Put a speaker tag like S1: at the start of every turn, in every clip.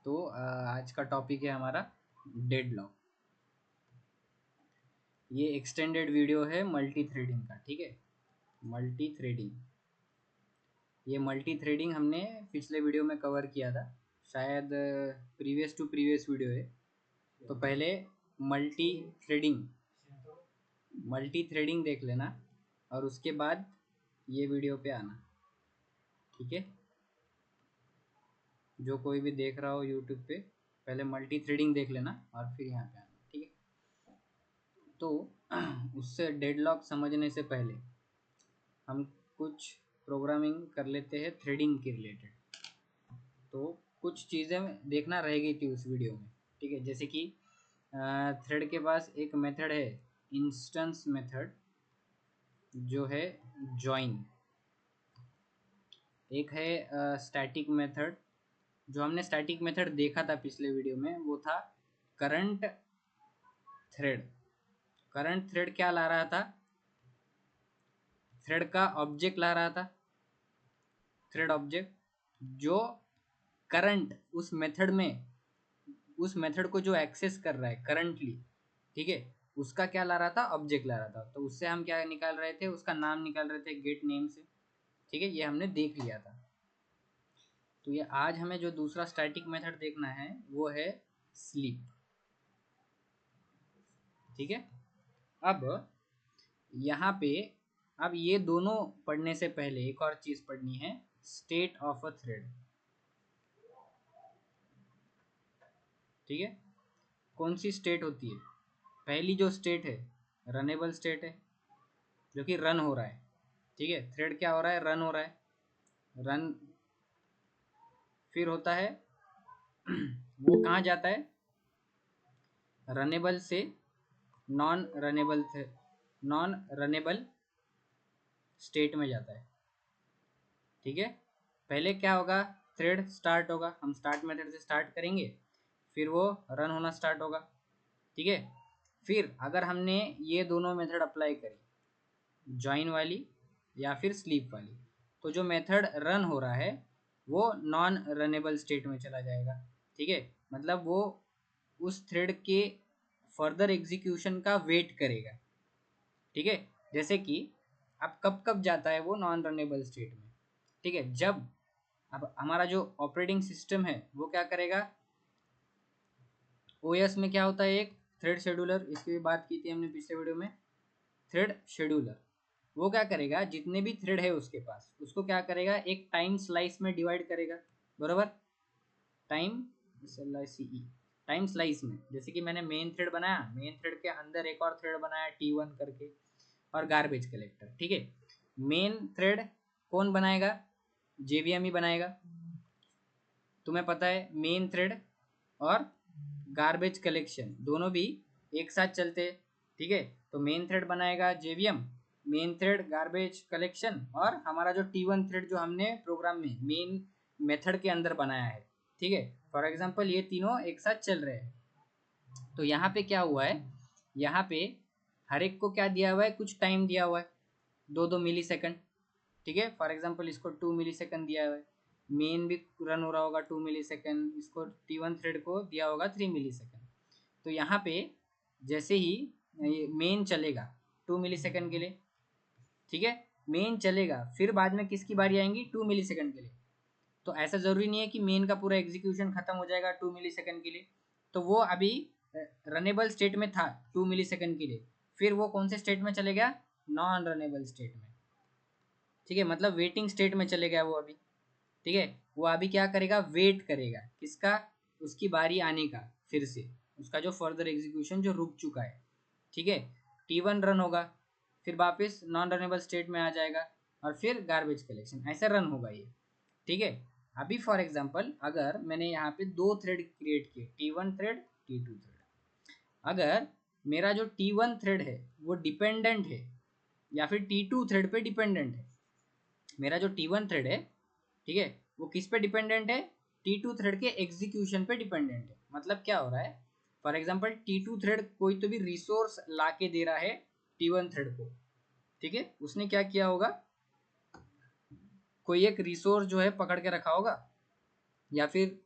S1: तो आज का टॉपिक है हमारा डेडलॉक। ये एक्सटेंडेड वीडियो है मल्टी थ्रेडिंग का, ठीक है। मल्टी थ्रेडिंग, ये मल्टी थ्रेडिंग हमने पिछले वीडियो में कवर किया था, शायद प्रीवियस टू प्रीवियस वीडियो है। तो पहले मल्टी थ्रेडिंग मल्टी थ्रेडिंग देख लेना और उसके बाद ये वीडियो पे आना, ठीक है। जो कोई भी देख रहा हो यूट्यूब पे, पहले मल्टी थ्रेडिंग देख लेना और फिर यहाँ पे आना, ठीक है। तो उससे डेडलॉक समझने से पहले हम कुछ प्रोग्रामिंग कर लेते हैं थ्रेडिंग के रिलेटेड। तो कुछ चीज़ें देखना रह गई थी उस वीडियो में, ठीक है। जैसे कि थ्रेड के पास एक मेथड है, इंस्टेंस मेथड, जो है जॉइन। एक है स्टैटिक मेथड। जो हमने स्टैटिक मेथड देखा था पिछले वीडियो में वो था करंट थ्रेड। करंट थ्रेड क्या ला रहा था? थ्रेड का ऑब्जेक्ट ला रहा था, थ्रेड ऑब्जेक्ट जो करंट उस मेथड को जो एक्सेस कर रहा है करंटली, ठीक है, उसका क्या ला रहा था? ऑब्जेक्ट ला रहा था। तो उससे हम क्या निकाल रहे थे? उसका नाम निकाल रहे थे गेट नेम से, ठीक है। ये हमने देख लिया था। तो ये आज हमें जो दूसरा स्टैटिक मेथड देखना है वो है स्लीप, ठीक है। अब यहाँ पे, अब ये दोनों पढ़ने से पहले एक और चीज पढ़नी है, स्टेट ऑफ अ थ्रेड, ठीक है। कौन सी स्टेट होती है? पहली जो स्टेट है रनेबल स्टेट है, जो कि रन हो रहा है, ठीक है। थ्रेड क्या हो रहा है? रन हो रहा है। रन फिर होता है वो कहाँ जाता है? रनेबल से non runnable non runnable state में जाता है, ठीक है। पहले क्या होगा? थ्रेड स्टार्ट होगा, हम स्टार्ट मेथड से स्टार्ट करेंगे, फिर वो रन होना स्टार्ट होगा, ठीक है। फिर अगर हमने ये दोनों मेथड अप्लाई करी, जॉइन वाली या फिर स्लीप वाली, तो जो मेथड रन हो रहा है वो नॉन रनेबल स्टेट में चला जाएगा, ठीक है। मतलब वो उस थ्रेड के फर्दर एग्जीक्यूशन का वेट करेगा, ठीक है। जैसे कि अब कब कब जाता है वो नॉन रनेबल स्टेट में, ठीक है, जब अब हमारा जो ऑपरेटिंग सिस्टम है वो क्या करेगा? ओएस में क्या होता है? एक थ्रेड शेड्यूलर, इसकी भी बात की थी हमने पिछले वीडियो में। थ्रेड शेड्यूलर वो क्या करेगा? जितने भी थ्रेड है उसके पास, उसको क्या करेगा? एक टाइम स्लाइस में डिवाइड करेगा, बरोबर। टाइम SLICE, टाइम स्लाइस में। जैसे कि मैंने मेन थ्रेड बनाया, मेन थ्रेड के अंदर एक और थ्रेड बनाया T1 करके, और गार्बेज कलेक्टर, ठीक है। मेन थ्रेड कौन बनाएगा? JVM ही बनाएगा। तुम्हें पता है मेन थ्रेड और गार्बेज कलेक्शन दोनों भी एक साथ चलते हैं, ठीक है। तो मेन थ्रेड बनाएगा JVM, main thread garbage collection, और हमारा जो T1 थ्रेड जो हमने प्रोग्राम में मेन मेथड के अंदर बनाया है, ठीक है। फॉर एग्जांपल ये तीनों एक साथ चल रहे हैं। तो यहाँ पे क्या हुआ है? यहाँ पे हर एक को क्या दिया हुआ है? कुछ टाइम दिया हुआ है, 2-2 मिली सेकंड, ठीक है। फॉर एग्जांपल इसको 2 मिली सेकंड दिया हुआ है, मेन भी रन हो रहा होगा 2 मिली सेकंड, इसको T1 थ्रेड को दिया होगा 3 मिली सेकंड। तो यहाँ पे जैसे ही मेन चलेगा 2 मिली सेकंड के लिए, ठीक है, मेन चलेगा, फिर बाद में किसकी बारी आएंगी? 2 मिली सेकंड के लिए। तो ऐसा जरूरी नहीं है कि मेन का पूरा एग्जीक्यूशन खत्म हो जाएगा 2 मिली सेकंड के लिए। तो वो अभी रनेबल स्टेट में था 2 मिली सेकंड के लिए, फिर वो कौन से स्टेट में चले गया? नॉन रनेबल स्टेट में, ठीक है। मतलब वेटिंग स्टेट में चले गया वो अभी, ठीक है। वो अभी क्या करेगा? वेट करेगा किसका? उसकी बारी आने का, फिर से उसका जो फर्दर एग्जीक्यूशन जो रुक चुका है, ठीक है। T1 रन होगा, फिर वापस नॉन रनेबल स्टेट में आ जाएगा, और फिर गार्बेज कलेक्शन, ऐसा रन होगा ये, ठीक है। अभी फॉर एग्जांपल अगर मैंने यहाँ पे दो थ्रेड क्रिएट किए, T1 थ्रेड, T2 थ्रेड, अगर मेरा जो T1 थ्रेड है वो डिपेंडेंट है या फिर T2 थ्रेड पे डिपेंडेंट है, मेरा जो T1 थ्रेड है, ठीक है, वो किस पे डिपेंडेंट है? T2 थ्रेड के एग्जीक्यूशन पे डिपेंडेंट है। मतलब क्या हो रहा है? फॉर एग्जांपल T2 थ्रेड कोई तो भी रिसोर्स ला के दे रहा है T1 थ्रेड को, ठीक है। उसने क्या किया होगा? कोई एक रिसोर्स जो है पकड़ के रखा होगा, या फिर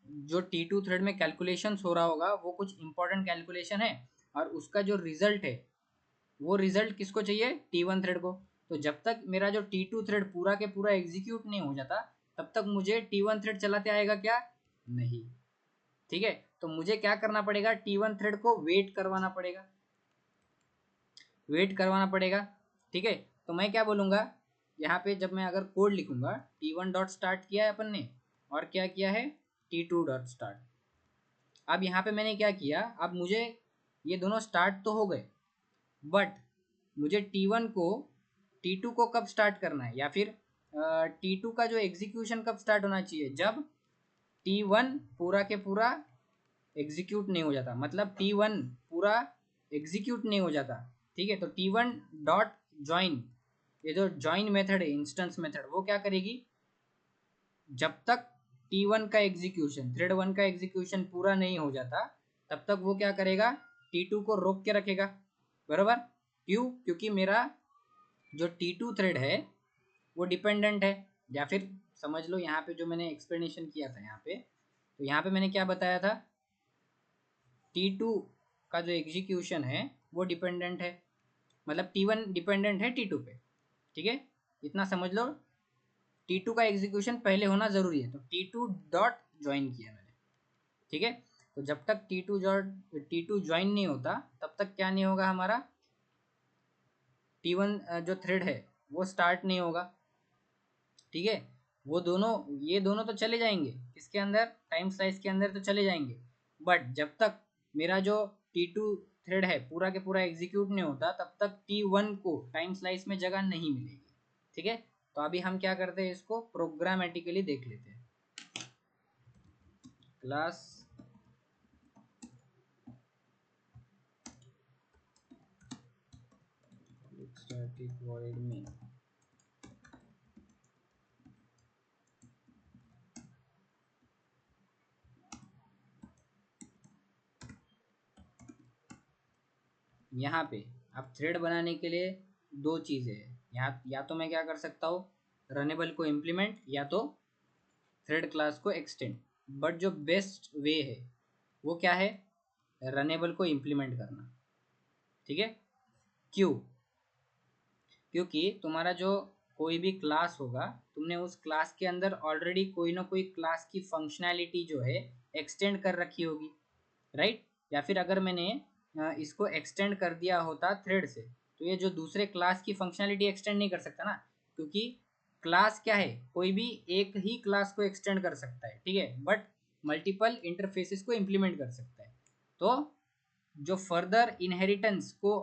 S1: जो T2 थ्रेड में कैलकुलेशंस हो रहा होगा वो कुछ इंपॉर्टेंट कैलकुलेशन है, और उसका जो रिजल्ट है वो रिजल्ट किसको चाहिए, T1 थ्रेड को। तो जब तक मेरा जो T2 थ्रेड पूरा के पूरा एग्जीक्यूट नहीं हो जाता तब तक मुझे T1 थ्रेड चलाते आएगा क्या, नहीं। ठीक है, तो मुझे क्या करना पड़ेगा, T1 थ्रेड को वेट करवाना पड़ेगा, वेट करवाना पड़ेगा। ठीक है, तो मैं क्या बोलूँगा यहाँ पे, जब मैं अगर कोड लिखूंगा, T1 डॉट स्टार्ट किया है अपन ने, और क्या किया है, T2 डॉट स्टार्ट। अब यहाँ पे मैंने क्या किया, अब मुझे ये दोनों स्टार्ट तो हो गए, बट मुझे T1 को T2 को कब स्टार्ट करना है, या फिर T2 का जो एग्जीक्यूशन कब स्टार्ट होना चाहिए, जब T1 पूरा के पूरा एग्जीक्यूट नहीं हो जाता, मतलब T1 पूरा एग्जीक्यूट नहीं हो जाता। ठीक है, तो T1 डॉट ज्वाइन, ये जो ज्वाइन मेथड है, इंस्टेंस मेथड, वो क्या करेगी, जब तक T1 का एग्जीक्यूशन, थ्रेड 1 का एग्जीक्यूशन पूरा नहीं हो जाता तब तक वो क्या करेगा, T2 को रोक के रखेगा, बराबर। क्यों, क्योंकि मेरा जो T2 थ्रेड है वो डिपेंडेंट है, या फिर समझ लो यहाँ पे जो मैंने एक्सप्लेनेशन किया था यहाँ पे, तो यहाँ पे मैंने क्या बताया था, T2 का जो एग्जीक्यूशन है वो डिपेंडेंट है, मतलब T1 डिपेंडेंट है T2 पे। ठीक है, इतना समझ लो, T2 का एग्जीक्यूशन पहले होना जरूरी है, तो T2 डॉट ज्वाइन किया मैंने। ठीक है, तो जब तक T2 ज्वाइन नहीं होता तब तक क्या नहीं होगा, हमारा T1 जो थ्रेड है वो स्टार्ट नहीं होगा। ठीक है, वो दोनों, ये दोनों तो चले जाएंगे इसके अंदर, टाइम स्लाइस के अंदर तो चले जाएंगे, बट जब तक मेरा जो T2 थ्रेड है पूरा के पूरा एग्जीक्यूट नहीं होता तब तक T1 को टाइम स्लाइस में जगह नहीं मिलेगी। ठीक है, तो अभी हम क्या करते हैं, इसको प्रोग्रामेटिकली देख लेते हैं। क्लास स्टैटिक वॉइड में यहाँ पे अब थ्रेड बनाने के लिए दो चीज़ें हैं यहाँ, या तो मैं क्या कर सकता हूँ, रनेबल को इम्प्लीमेंट, या तो थ्रेड क्लास को एक्सटेंड। बट जो बेस्ट वे है वो क्या है, रनेबल को इम्प्लीमेंट करना। ठीक है, क्यों, क्योंकि तुम्हारा जो कोई भी क्लास होगा, तुमने उस क्लास के अंदर ऑलरेडी कोई ना कोई क्लास की फंक्शनैलिटी जो है एक्सटेंड कर रखी होगी, राइट। या फिर अगर मैंने इसको एक्सटेंड कर दिया होता थ्रेड से, तो ये जो दूसरे क्लास की फंक्शनैलिटी एक्सटेंड नहीं कर सकता ना, क्योंकि क्लास क्या है, कोई भी एक ही क्लास को एक्सटेंड कर सकता है, ठीक है, बट मल्टीपल इंटरफेसेस को इम्प्लीमेंट कर सकता है। तो जो फर्दर इनहेरिटेंस को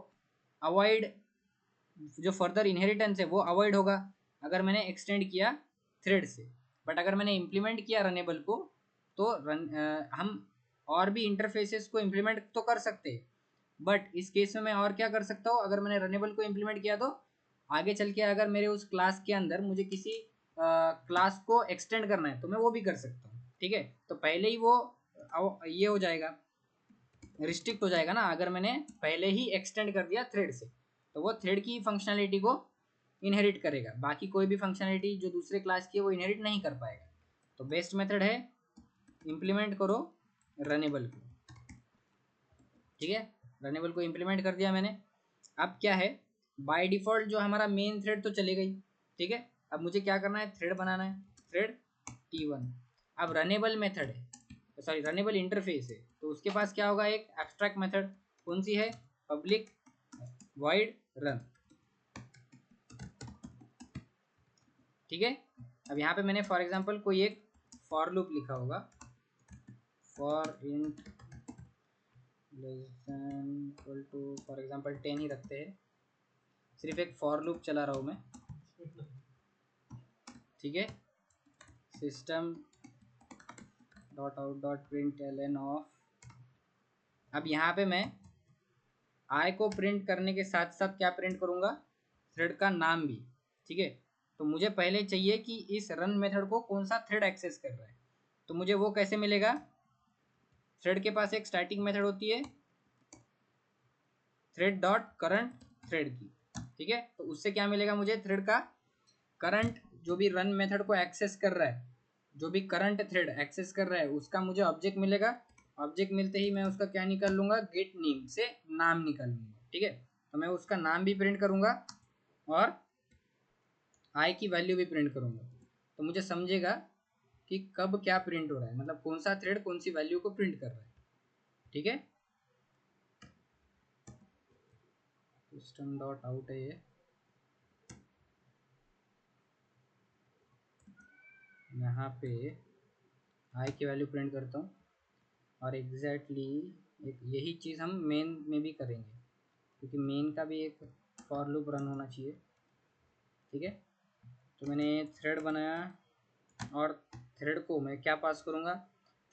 S1: अवॉइड, जो फर्दर इनहेरिटेंस है वो अवॉइड होगा अगर मैंने एक्सटेंड किया थ्रेड से। बट अगर मैंने इम्प्लीमेंट किया रनेबल को, तो हम और भी इंटरफेसेस को इम्प्लीमेंट तो कर सकते हैं, बट इस केस में मैं और क्या कर सकता हूँ, अगर मैंने रनेबल को इम्प्लीमेंट किया तो आगे चल के अगर मेरे उस क्लास के अंदर मुझे किसी क्लास को एक्सटेंड करना है तो मैं वो भी कर सकता हूँ। ठीक है, तो पहले ही वो ये हो जाएगा, रिस्ट्रिक्ट हो जाएगा ना, अगर मैंने पहले ही एक्सटेंड कर दिया थ्रेड से, तो वो थ्रेड की फंक्शनैलिटी को इनहेरिट करेगा, बाकी कोई भी फंक्शनैलिटी जो दूसरे क्लास की है वो इनहेरिट नहीं कर पाएगा। तो बेस्ट मेथड है इम्प्लीमेंट करो रनेबल को। ठीक है, रनेबल को इम्प्लीमेंट कर दिया मैंने। अब क्या है, बाय डिफॉल्ट जो हमारा मेन थ्रेड तो चले गई। ठीक है, अब मुझे क्या करना है, थ्रेड बनाना है, थ्रेड T1। अब रनेबल मेथड है, सॉरी रनेबल इंटरफेस है, तो उसके पास क्या होगा, एक एब्स्ट्रैक्ट मेथड, कौन सी है, पब्लिक वॉइड रन। ठीक है, अब यहाँ पे मैंने फॉर एग्जांपल कोई एक फॉर लूप लिखा होगा, for int less than equal to for example 10 ही रखते हैं, सिर्फ एक फॉर लूप चला रहा हूँ मैं। ठीक है, system dot out dot print L N of, अब यहाँ पे मैं आई को प्रिंट करने के साथ साथ क्या प्रिंट करूँगा, थ्रेड का नाम भी। ठीक है, तो मुझे पहले चाहिए कि इस रन मेथड को कौन सा थ्रेड एक्सेस कर रहा है, तो मुझे वो कैसे मिलेगा, थ्रेड के पास एक स्टैटिक मेथड होती है थ्रेड डॉट करंट थ्रेड की। ठीक है, तो उससे क्या मिलेगा मुझे, थ्रेड का करंट जो भी रन मेथड को एक्सेस कर रहा है जो भी करंट थ्रेड एक्सेस कर रहा है उसका मुझे ऑब्जेक्ट मिलेगा। ऑब्जेक्ट मिलते ही मैं उसका क्या निकाल लूंगा, गेट नेम से नाम निकाल लूंगा। ठीक है, तो मैं उसका नाम भी प्रिंट करूंगा और आई की वैल्यू भी प्रिंट करूंगा, तो मुझे समझेगा कि कब क्या प्रिंट हो रहा है, मतलब कौन सा थ्रेड कौन सी वैल्यू को प्रिंट कर रहा है। ठीक है, सिस्टम डॉट आउट है ये, यहाँ पे आई की वैल्यू प्रिंट करता हूँ और एग्जैक्टली एक यही चीज़ हम मेन में भी करेंगे, क्योंकि मेन का भी एक फॉर लूप रन होना चाहिए। ठीक है, तो मैंने थ्रेड बनाया और थ्रेड को मैं क्या पास करूँगा,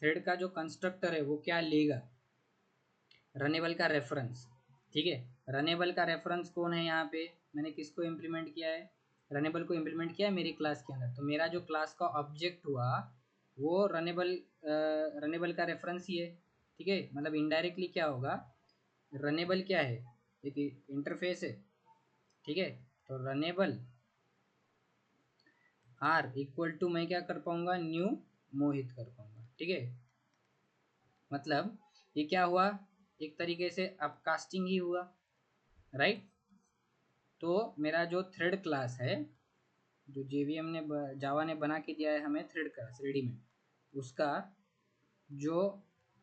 S1: थ्रेड का जो कंस्ट्रक्टर है वो क्या लेगा, रनेबल का रेफरेंस। ठीक है, रनेबल का रेफरेंस कौन है, यहाँ पे मैंने किसको इम्प्लीमेंट किया है, रनेबल को इम्प्लीमेंट किया है मेरी क्लास के अंदर। तो मेरा जो क्लास का ऑब्जेक्ट हुआ वो रनेबल का रेफरेंस ही है। ठीक है, मतलब इनडायरेक्टली क्या होगा, रनेबल क्या है, एक इंटरफेस है। ठीक है, तो रनेबल आर इक्वल टू मैं क्या कर पाऊंगा, न्यू मोहित कर पाऊंगा। ठीक है, मतलब ये क्या हुआ, एक तरीके से अपकास्टिंग ही हुआ, राइट। तो मेरा जो थ्रेड क्लास है, जो जेवीएम ने जावा ने बना के दिया है हमें थ्रेड क्लास रेडीमेड, उसका जो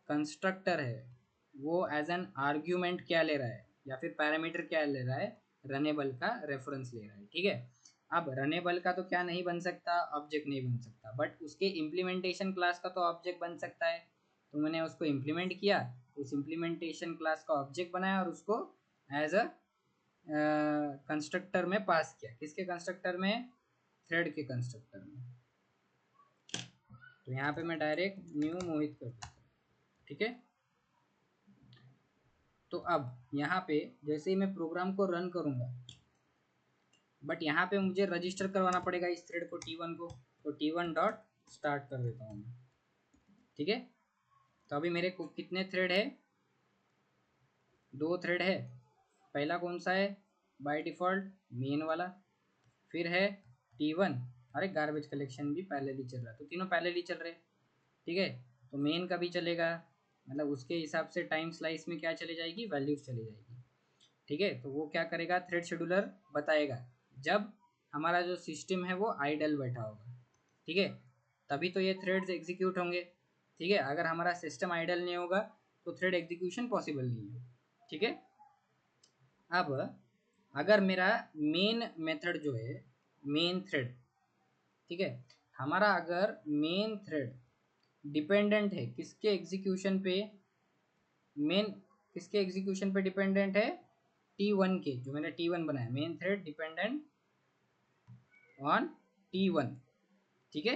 S1: कंस्ट्रक्टर है वो एज एन आर्ग्यूमेंट क्या ले रहा है या फिर पैरामीटर क्या ले रहा है, रनेबल का रेफरेंस ले रहा है। ठीक है, अब रनेबल का तो क्या नहीं बन सकता, ऑब्जेक्ट नहीं बन सकता, बट उसके इम्प्लीमेंटेशन क्लास का तो ऑब्जेक्ट बन सकता है। तो मैंने उसको इम्प्लीमेंट किया, उस इम्प्लीमेंटेशन क्लास का ऑब्जेक्ट बनाया और उसको एज अ कंस्ट्रक्टर में पास किया। किसके कंस्ट्रक्टर में, थ्रेड के कंस्ट्रक्टर में। तो यहाँ पे मैं डायरेक्ट न्यू मोहित कर देता हूँ। ठीक है, तो अब यहाँ पे जैसे ही मैं प्रोग्राम को रन करूँगा, बट यहाँ पे मुझे रजिस्टर करवाना पड़ेगा इस थ्रेड को T1 को, तो T1 डॉट स्टार्ट कर देता हूँ मैं। ठीक है, तो अभी मेरे को कितने थ्रेड है, 2 थ्रेड है। पहला कौन सा है, बाय डिफ़ॉल्ट मेन वाला, फिर है T1, अरे गार्बेज कलेक्शन भी पैरेलली चल रहा है, तो तीनों पैरेलली चल रहे हैं। ठीक है, तो मेन का भी चलेगा, मतलब उसके हिसाब से टाइम स्लाइस में क्या चली जाएगी, वैल्यूज चली जाएगी। ठीक है, तो वो क्या करेगा, थ्रेड शेड्यूलर बताएगा जब हमारा जो सिस्टम है वो आइडल बैठा होगा। ठीक है, तभी तो ये थ्रेड्स एग्जीक्यूट होंगे। ठीक है, अगर हमारा सिस्टम आइडल नहीं होगा तो थ्रेड एग्जीक्यूशन पॉसिबल नहीं है। ठीक है, अब अगर मेरा मेन मेथड जो है, मेन थ्रेड, ठीक है, हमारा अगर मेन थ्रेड डिपेंडेंट है किसके एग्जीक्यूशन पे, मेन किसके एग्जीक्यूशन पे डिपेंडेंट है, T1 के, जो मैंने T1 बनाया, main thread dependent on T1। ठीक है,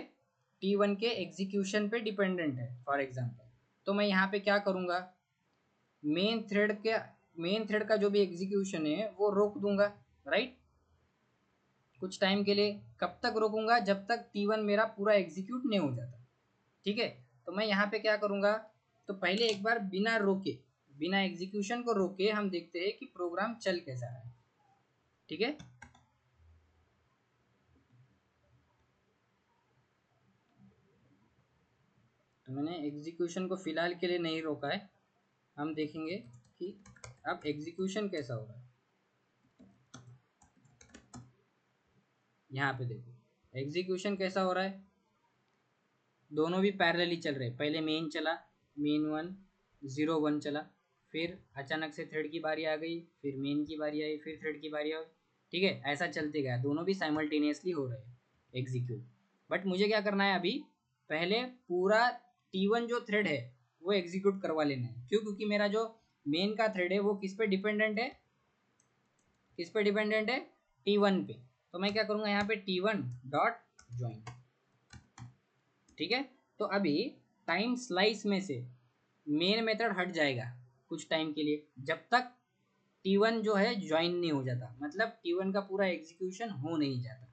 S1: T1 के एग्जीक्यूशन पे डिपेंडेंट है फॉर एग्जांपल, तो मैं यहाँ पे क्या करूँगा, मेन थ्रेड का जो भी एग्जीक्यूशन है वो रोक दूंगा, राइट, कुछ टाइम के लिए। कब तक रोकूंगा, जब तक T1 मेरा पूरा एग्जीक्यूट नहीं हो जाता। ठीक है, तो मैं यहाँ पे क्या करूँगा, तो पहले एक बार बिना रोके, बिना एग्जीक्यूशन को रोके हम देखते हैं कि प्रोग्राम चल कैसा है। ठीक है, तो मैंने एग्जीक्यूशन को फिलहाल के लिए नहीं रोका है, हम देखेंगे कि अब एग्जीक्यूशन कैसा हो रहा है। यहाँ पे देखो एग्जीक्यूशन कैसा हो रहा है, दोनों भी पैरेलली चल रहे हैं। पहले मेन चला, मेन 1 0 1 चला, फिर अचानक से थ्रेड की बारी आ गई, फिर मेन की बारी आई, फिर थ्रेड की बारी आई। ठीक है, ऐसा चलते गया, दोनों भी साइमल्टेनियसली हो रहे हैं एग्जीक्यूट। बट मुझे क्या करना है अभी, पहले पूरा T1 जो थ्रेड है वो एग्जीक्यूट करवा लेना है। क्यों, क्योंकि मेरा जो मेन का थ्रेड है वो किस पे डिपेंडेंट है, किस पे डिपेंडेंट है, T1 पे। तो मैं क्या करूँगा, यहाँ पे T1 डॉट ज्वाइन। ठीक है, तो अभी टाइम स्लाइस में से मेन मेथड हट जाएगा कुछ टाइम के लिए, जब तक T1 जो है ज्वाइन नहीं हो जाता, मतलब T1 का पूरा एग्जीक्यूशन हो नहीं जाता।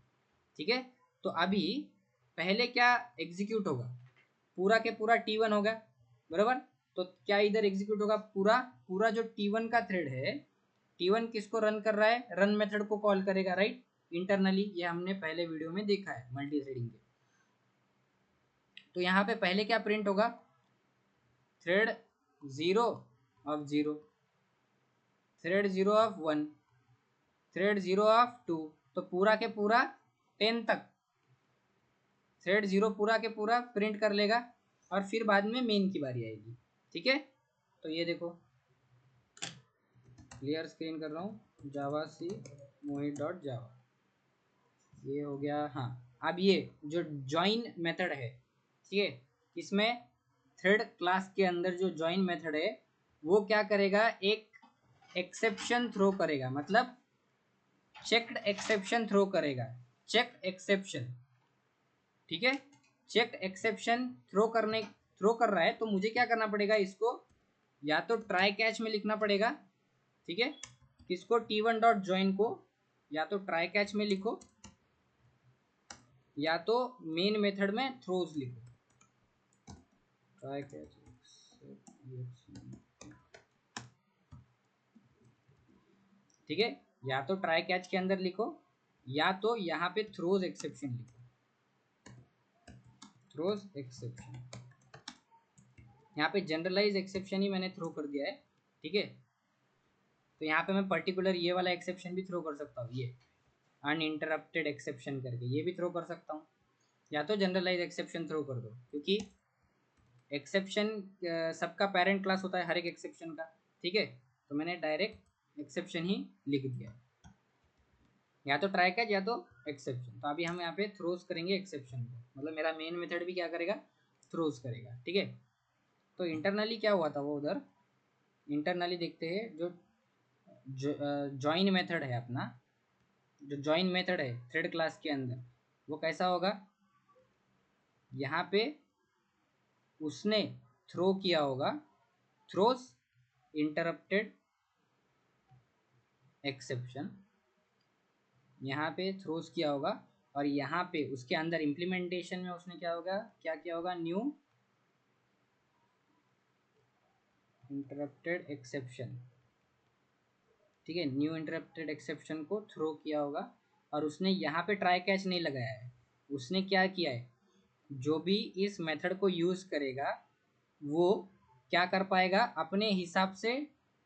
S1: ठीक है, तो अभी पहले क्या एग्जीक्यूट होगा, पूरा के पूरा T1 होगा, बराबर। तो क्या इधर एग्जीक्यूट होगा, पूरा पूरा जो T1 का थ्रेड है, T1 किसको रन कर रहा है, रन मेथड को कॉल करेगा, राइट, इंटरनली। ये हमने पहले वीडियो में देखा है मल्टी थ्रेडिंग के। तो यहाँ पे पहले क्या प्रिंट होगा, thread 0 of 0, thread 0 of 1, thread 0 of 2, तो पूरा के पूरा 10 तक थ्रेड 0 पूरा के पूरा प्रिंट कर लेगा और फिर बाद में मेन की बारी आएगी। ठीक है, तो ये देखो क्लियर स्क्रीन कर रहा हूँ, जावा सी मोहित डॉट जावा, ये हो गया। हाँ, अब ये जो ज्वाइन मेथड है, ठीक है, इसमें थ्रेड क्लास के अंदर जो ज्वाइन मेथड है वो क्या करेगा, एक एक्सेप्शन थ्रो करेगा, मतलब चेक्ड एक्सेप्शन थ्रो करेगा, चेक्ड एक्सेप्शन। ठीक है, चेक्ड एक्सेप्शन थ्रो कर रहा है, तो मुझे क्या करना पड़ेगा, इसको या तो ट्राई कैच में लिखना पड़ेगा। ठीक है, इसको t1 डॉट ज्वाइन को या तो ट्राई कैच में लिखो या तो मेन मेथड में थ्रोज लिखो, ट्राई कैच। ठीक है, या तो ट्राई कैच के अंदर लिखो या तो यहाँ पे थ्रोज एक्सेप्शन लिखो, थ्रोज एक्सेप्शन। यहाँ पे जनरलाइज एक्सेप्शन ही मैंने थ्रो कर दिया है। ठीक है, तो यहाँ पे मैं पर्टिकुलर ये वाला एक्सेप्शन भी थ्रो कर सकता हूँ, ये अनइंटरप्टेड एक्सेप्शन करके ये भी थ्रो कर सकता हूँ, या तो जनरलाइज एक्सेप्शन थ्रो कर दो, क्योंकि एक्सेप्शन सबका पेरेंट क्लास होता है हर एक एक्सेप्शन का। ठीक है, तो मैंने डायरेक्ट एक्सेप्शन ही लिख दिया, या तो ट्राई कैच या तो एक्सेप्शन। तो अभी हम यहाँ पे थ्रोज करेंगे एक्सेप्शन को, मतलब मेरा मेन मेथड भी क्या करेगा, थ्रोज करेगा। ठीक है, तो इंटरनली क्या हुआ था वो उधर, इंटरनली देखते हैं, जो ज्वाइन मेथड है अपना, जो ज्वाइन मेथड है थ्रेड क्लास के अंदर, वो कैसा होगा, यहाँ पे उसने थ्रो किया होगा थ्रोज इंटरप्टेड एक्सेप्शन, यहाँ पे थ्रोज किया होगा, और यहाँ पे उसके अंदर इम्प्लीमेंटेशन में उसने क्या होगा, क्या किया होगा, न्यू इंटरप्टेड एक्सेप्शन। ठीक है, न्यू इंटरप्टेड एक्सेप्शन को थ्रो किया होगा, और उसने यहाँ पे ट्राई कैच नहीं लगाया है, उसने क्या किया है, जो भी इस मेथड को यूज करेगा वो क्या कर पाएगा, अपने हिसाब से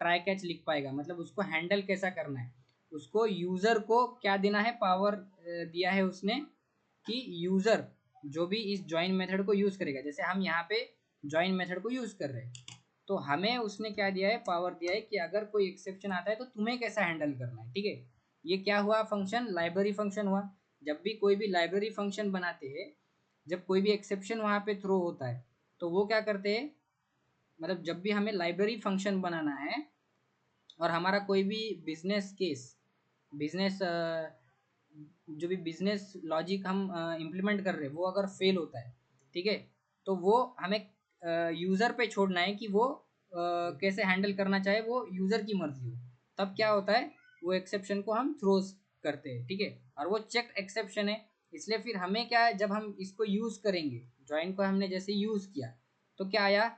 S1: ट्राई कैच लिख पाएगा, मतलब उसको हैंडल कैसा करना है, उसको यूजर को क्या देना है, पावर दिया है उसने कि यूजर जो भी इस ज्वाइन मेथड को यूज करेगा, जैसे हम यहाँ पे ज्वाइन मेथड को यूज कर रहे हैं, तो हमें उसने क्या दिया है, पावर दिया है कि अगर कोई एक्सेप्शन आता है तो तुम्हें कैसा हैंडल करना है। ठीक है, ये क्या हुआ, फंक्शन लाइब्रेरी फंक्शन हुआ। जब भी कोई भी लाइब्रेरी फंक्शन बनाते हैं, जब कोई भी एक्सेप्शन वहाँ पे थ्रो होता है, तो वो क्या करते हैं, मतलब जब भी हमें लाइब्रेरी फंक्शन बनाना है और हमारा कोई भी बिजनेस केस, बिजनेस जो भी बिजनेस लॉजिक हम इम्प्लीमेंट कर रहे हैं वो अगर फेल होता है, ठीक है, तो वो हमें यूज़र पे छोड़ना है कि वो कैसे हैंडल करना चाहे, वो यूज़र की मर्जी हो। तब क्या होता है, वो एक्सेप्शन को हम थ्रोज करते हैं। ठीक है, और वो चेक एक्सेप्शन है, इसलिए फिर हमें क्या है, जब हम इसको यूज़ करेंगे, ज्वाइन को हमने जैसे यूज़ किया तो क्या आया,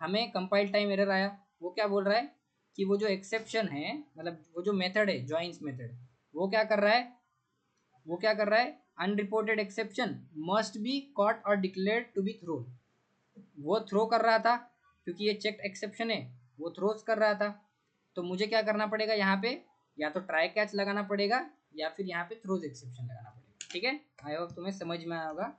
S1: हमें कंपाइल टाइम एरर आया। वो क्या बोल रहा है कि वो जो एक्सेप्शन है, मतलब वो जो मेथड है ज्वाइंस मेथड, वो क्या कर रहा है, वो क्या कर रहा है, unreported exception must be caught और डिक्लेयर्ड टू बी थ्रोन, वो थ्रो कर रहा था क्योंकि ये चेक्ड एक्सेप्शन है, वो थ्रोज कर रहा था। तो मुझे क्या करना पड़ेगा, यहाँ पे या तो ट्राई कैच लगाना पड़ेगा या फिर यहाँ पे थ्रोज एक्सेप्शन लगाना पड़ेगा। ठीक है, आई होप तुम्हें समझ में आया होगा।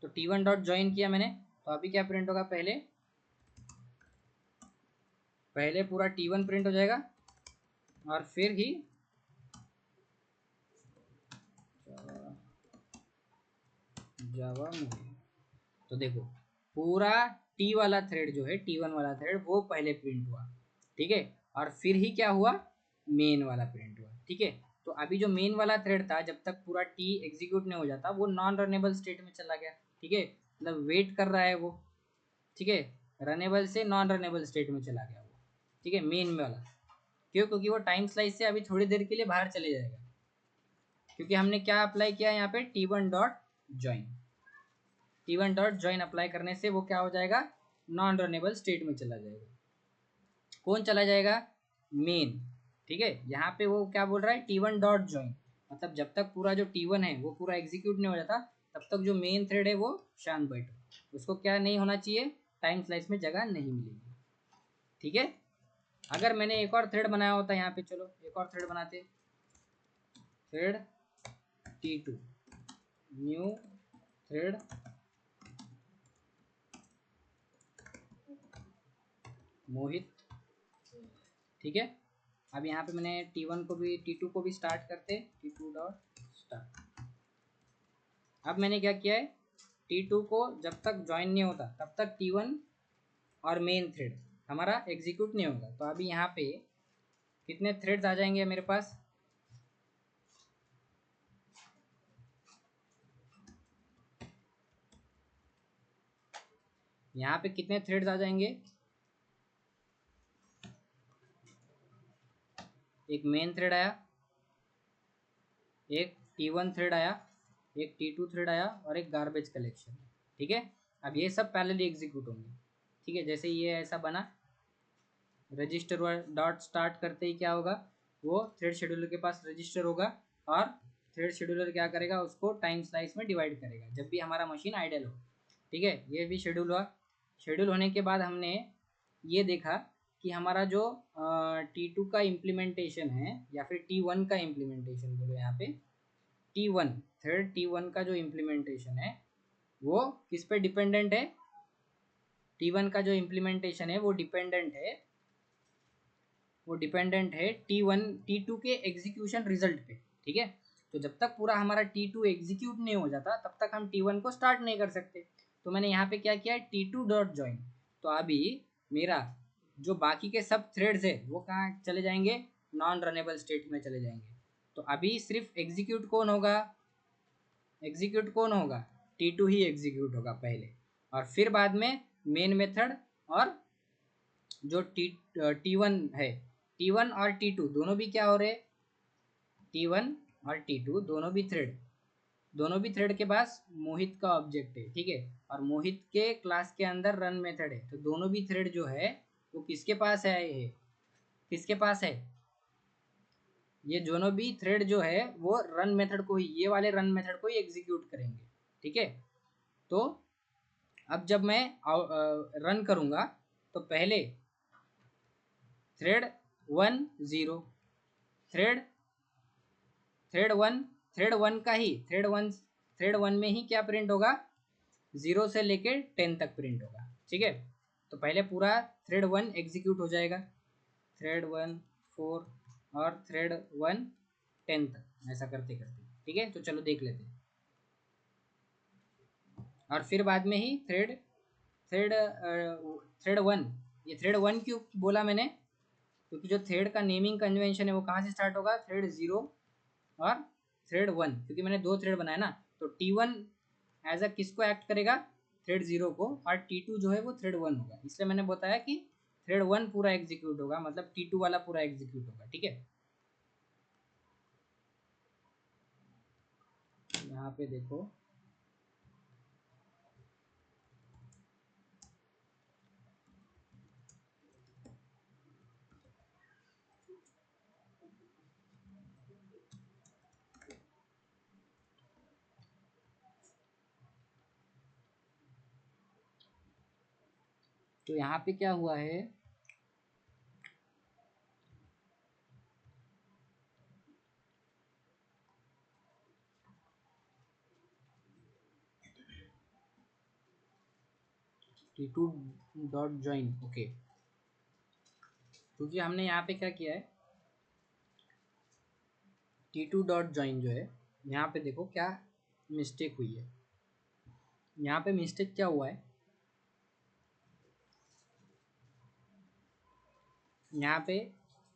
S1: तो t1 डॉट ज्वाइन किया मैंने, तो अभी क्या प्रिंट होगा, पहले पहले पूरा t1 प्रिंट हो जाएगा और फिर ही जावा मूवी। तो देखो पूरा टी वाला थ्रेड जो है, t1 वाला थ्रेड वो पहले प्रिंट हुआ। ठीक है, और फिर ही क्या हुआ, मेन वाला प्रिंट हुआ। ठीक है, तो अभी जो मेन वाला थ्रेड था, जब तक पूरा टी एग्जीक्यूट नहीं हो जाता वो नॉन रनेबल स्टेट में चला गया। ठीक है, मतलब वेट कर रहा है वो। ठीक है, रनेबल से नॉन रनेबल स्टेट में चला गया वो। ठीक है, मेन वाला क्यों, क्योंकि वो टाइम स्लाइस से अभी थोड़ी देर के लिए बाहर चले जाएगा, क्योंकि हमने क्या अप्लाई किया यहाँ पे, t1 dot join. t1 dot join apply करने से वो क्या हो जाएगा, नॉन रनेबल स्टेट में चला जाएगा। कौन चला जाएगा, मेन। ठीक है, यहाँ पे वो क्या बोल रहा है, t1 डॉट ज्वाइन, मतलब जब तक पूरा जो t1 है वो पूरा एग्जीक्यूट नहीं हो जाता तब तक जो मेन थ्रेड है वो शांत बैठो, उसको क्या नहीं होना चाहिए, टाइम स्लाइस में जगह नहीं मिलेगी। ठीक है, अगर मैंने एक और थ्रेड बनाया होता यहाँ पे, चलो एक और थ्रेड बनाते, थ्रेड T2 न्यू थ्रेड मोहित। ठीक है, अब यहाँ पे मैंने T1 को भी T2 को भी स्टार्ट करते, T2 डॉट स्टार्ट। अब मैंने क्या किया है, T2 को जब तक ज्वाइन नहीं होता तब तक T1 और मेन थ्रेड हमारा एग्जीक्यूट नहीं होगा। तो अभी यहाँ पे कितने थ्रेड्स आ जाएंगे मेरे पास, यहाँ पे कितने थ्रेड्स आ जाएंगे, एक मेन थ्रेड आया, एक T1 थ्रेड आया, एक T2 थ्रेड आया और एक गार्बेज कलेक्शन। ठीक है, अब ये सब पैरेलली एग्जीक्यूट होंगे। ठीक है, जैसे ये ऐसा बना, रजिस्टर डॉट स्टार्ट करते ही क्या होगा, वो थ्रेड शेड्यूलर के पास रजिस्टर होगा और थ्रेड शेड्यूलर क्या करेगा, उसको टाइम स्लाइस में डिवाइड करेगा जब भी हमारा मशीन आइडल हो। ठीक है, ये भी शेड्यूल हुआ। शेड्यूल होने के बाद हमने ये देखा कि हमारा जो T2 का इम्प्लीमेंटेशन है या फिर T1 का इम्प्लीमेंटेशन बोलो यहाँ पे, T1 थ्रेड T1 का जो इम्प्लीमेंटेशन है वो किस पे डिपेंडेंट है, T1 का जो इम्प्लीमेंटेशन है वो डिपेंडेंट है T1 T2 के एग्जीक्यूशन रिजल्ट पे। ठीक है, तो जब तक पूरा हमारा T2 एग्जीक्यूट नहीं हो जाता तब तक हम T1 को स्टार्ट नहीं कर सकते। तो मैंने यहाँ पे क्या किया है, T2 डॉट ज्वाइन। तो अभी मेरा जो बाकी के सब थ्रेड्स है वो कहाँ चले जाएंगे, नॉन रनेबल स्टेट में चले जाएंगे। तो अभी सिर्फ एग्जीक्यूट कौन होगा, T2 ही एग्जीक्यूट होगा पहले, और फिर बाद में मेन मेथड और जो T1 है, T1 और T2 दोनों भी क्या हो रहे, T1 और T2 दोनों भी थ्रेड के पास मोहित का ऑब्जेक्ट है। ठीक है, और मोहित के क्लास के अंदर रन मेथड है। तो दोनों भी थ्रेड जो है वो किसके पास है, किसके पास है, ये दोनों भी थ्रेड जो है वो रन मेथड को ही, ये वाले रन मेथड को ही एग्जीक्यूट करेंगे। ठीक है, तो अब जब मैं रन करूंगा तो पहले थ्रेड 1 0, थ्रेड थ्रेड वन का ही थ्रेड वन में ही क्या प्रिंट होगा, 0 से लेके 10 तक प्रिंट होगा। ठीक है, तो पहले पूरा थ्रेड 1 एग्जीक्यूट हो जाएगा, थ्रेड 1 4 और थ्रेड 1 10 तक, ऐसा करते करते। ठीक है, तो चलो देख लेते हैं। और फिर बाद में ही थ्रेड 1, ये थ्रेड 1 क्यों बोला मैंने, क्योंकि जो थ्रेड का नेमिंग कन्वेंशन है वो कहाँ से स्टार्ट होगा, थ्रेड 0 और थ्रेड 1, क्योंकि मैंने दो थ्रेड बनाया ना। तो T1 एज अ किसको एक्ट करेगा, थ्रेड 0 को, और T2 जो है वो थ्रेड 1 होगा। इसलिए मैंने बताया कि थ्रेड 1 पूरा एग्जीक्यूट होगा, मतलब T2 वाला पूरा एग्जीक्यूट होगा। ठीक है, यहाँ पे देखो, तो यहाँ पे क्या हुआ है, T2 डॉट ज्वाइन। ओके, क्योंकि हमने यहाँ पे क्या किया है, T2 डॉट ज्वाइन जो है, यहाँ पे देखो क्या मिस्टेक हुई है। यहाँ पे मिस्टेक क्या हुआ है, यहाँ पे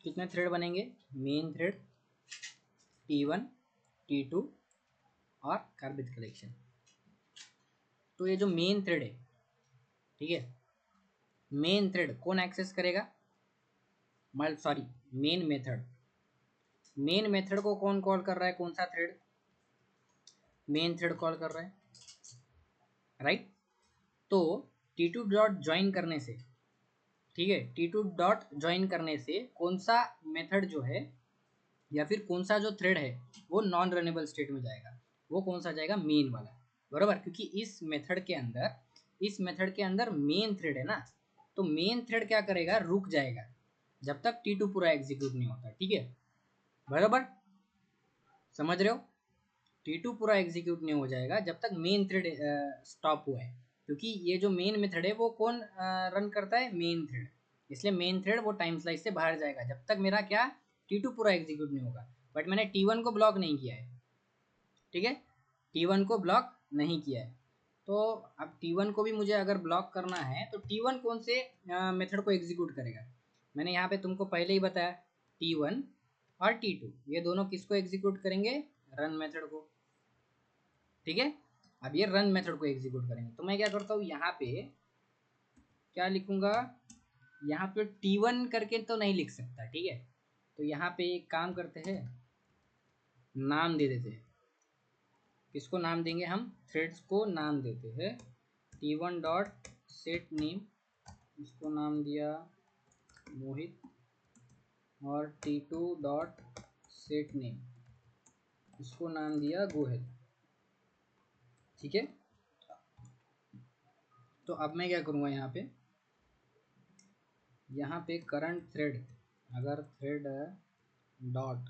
S1: कितने थ्रेड बनेंगे, मेन थ्रेड T1 T2 और गार्बेज कलेक्शन। तो ये जो मेन थ्रेड है, ठीक है, मेन थ्रेड कौन एक्सेस करेगा, सॉरी मेन मेथड को कौन कॉल कर रहा है, कौन सा थ्रेड, मेन थ्रेड कॉल कर रहा है, राइट। तो T2 डॉट ज्वाइन करने से, ठीक है, T2 डॉट ज्वाइन करने से कौन सा मेथड जो है या फिर कौन सा जो थ्रेड है वो नॉन रनेबल स्टेट में जाएगा, वो कौन सा जाएगा, मेन वाला। बरोबर, क्योंकि इस मेथड के अंदर मेन थ्रेड है ना, तो मेन थ्रेड क्या करेगा, रुक जाएगा जब तक T2 पूरा एग्जीक्यूट नहीं होता। ठीक है, बराबर, समझ रहे हो? T2 पूरा एग्जीक्यूट नहीं हो जाएगा जब तक मेन थ्रेड स्टॉप हुआ है, क्योंकि ये जो मेन मेथड है वो कौन रन करता है, मेन थ्रेड। इसलिए मेन थ्रेड वो टाइम स्लाइस से बाहर जाएगा जब तक मेरा क्या, T2 पूरा एग्जीक्यूट नहीं होगा। बट मैंने T1 को ब्लॉक नहीं किया है, ठीक है, T1 को ब्लॉक नहीं किया है। तो अब T1 को भी मुझे अगर ब्लॉक करना है तो T1 कौन से मेथड को एग्जीक्यूट करेगा, मैंने यहाँ पे तुमको पहले ही बताया, T1 और T2 ये दोनों किसको एग्जीक्यूट करेंगे, रन मेथड को। ठीक है, अब ये रन मेथड को एग्जीक्यूट करेंगे। तो मैं क्या करता हूँ, यहाँ पे क्या लिखूंगा, यहाँ पे T1 करके तो नहीं लिख सकता, ठीक है, तो यहाँ पे एक काम करते हैं, नाम दे देते हैं। किसको नाम देंगे हम, थ्रेड्स को नाम देते हैं। T1 डॉट सेट नेम, इसको नाम दिया मोहित, और T2 डॉट सेट नेम, इसको नाम दिया गोहिल। ठीक है, तो अब मैं क्या करूँगा, यहाँ पे करंट थ्रेड, अगर थ्रेड डॉट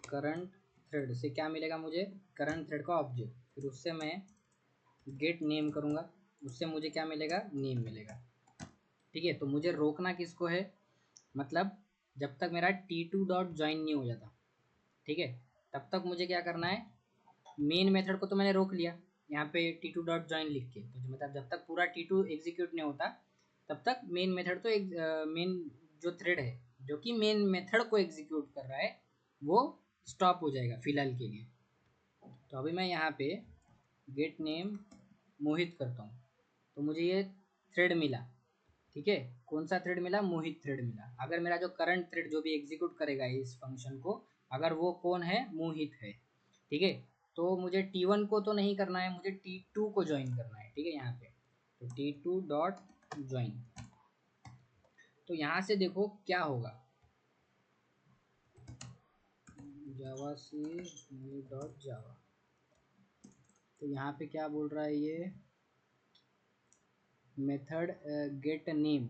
S1: करंट थ्रेड से क्या मिलेगा मुझे, करंट थ्रेड का ऑब्जेक्ट, फिर उससे मैं गेट नेम करूँगा, उससे मुझे क्या मिलेगा, नेम मिलेगा। ठीक है, तो मुझे रोकना किसको है, मतलब जब तक मेरा T2 डॉट ज्वाइन नहीं हो जाता, ठीक है, तब तक मुझे क्या करना है, मेन मेथड को तो मैंने रोक लिया यहाँ पे T2 डॉट ज्वाइन लिख के, तो मतलब जब तक पूरा T2 एग्जीक्यूट नहीं होता तब तक मेन मेथड तो मेन जो थ्रेड है जो कि मेन मेथड को एग्जीक्यूट कर रहा है वो स्टॉप हो जाएगा फिलहाल के लिए। तो अभी मैं यहाँ पे गेट नेम मोहित करता हूँ, तो मुझे ये थ्रेड मिला। ठीक है, कौन सा थ्रेड मिला, मोहित थ्रेड मिला। अगर मेरा जो करंट थ्रेड जो भी एग्जीक्यूट करेगा इस फंक्शन को, अगर वो कौन है, मोहित है, ठीक है, तो मुझे T1 को तो नहीं करना है, मुझे T2 को ज्वाइन करना है। ठीक है, यहाँ पे तो T2 डॉट ज्वाइन, तो यहाँ से देखो क्या होगा, जावा से मोहित डॉट जावा, तो यहाँ पे क्या बोल रहा है ये मेथड गेट नेम।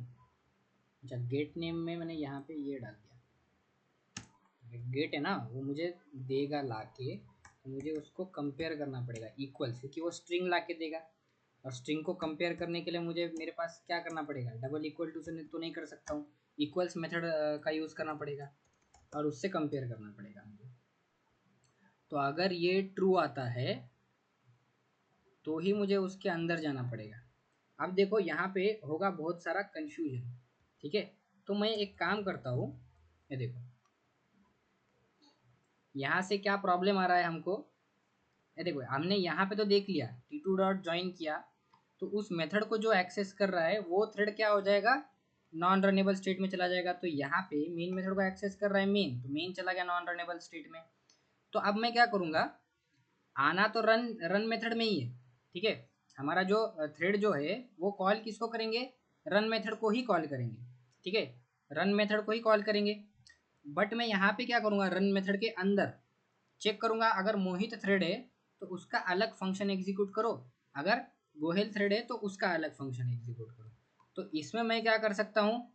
S1: अच्छा, गेट नेम में मैंने यहाँ पे ये डाल दिया, गेट है ना वो मुझे देगा लाके, तो मुझे उसको कंपेयर करना पड़ेगा इक्वल्स, क्योंकि वो स्ट्रिंग लाके देगा, और स्ट्रिंग को कंपेयर करने के लिए मुझे मेरे पास क्या करना पड़ेगा, डबल इक्वल टू से तो नहीं कर सकता हूँ, इक्वल्स मेथड का यूज़ करना पड़ेगा और उससे कंपेयर करना पड़ेगा मुझे। तो अगर ये ट्रू आता है तो ही मुझे उसके अंदर जाना पड़ेगा। अब देखो यहाँ पे होगा बहुत सारा कंफ्यूजन। ठीक है, तो मैं एक काम करता हूँ, ये देखो यहाँ से क्या प्रॉब्लम आ रहा है हमको, ये देखो हमने यहाँ पे तो देख लिया T2 डॉट ज्वाइन किया, तो उस मेथड को जो एक्सेस कर रहा है वो थ्रेड क्या हो जाएगा, नॉन रनेबल स्टेट में चला जाएगा। तो यहाँ पे मेन मेथड को एक्सेस कर रहा है मेन, तो मेन चला गया नॉन रनेबल स्टेट में। तो अब मैं क्या करूँगा, आना तो रन मेथड में ही है। ठीक है, हमारा जो थ्रेड जो है वो कॉल किसको करेंगे, रन मेथड को ही कॉल करेंगे। ठीक है, रन मेथड को ही कॉल करेंगे। बट मैं यहाँ पे क्या करूँगा, रन मेथड के अंदर चेक करूँगा, अगर मोहित थ्रेड है तो उसका अलग फंक्शन एग्जीक्यूट करो, अगर गोहेल थ्रेड है तो उसका अलग फंक्शन एग्जीक्यूट करो। तो इसमें मैं क्या कर सकता हूँ,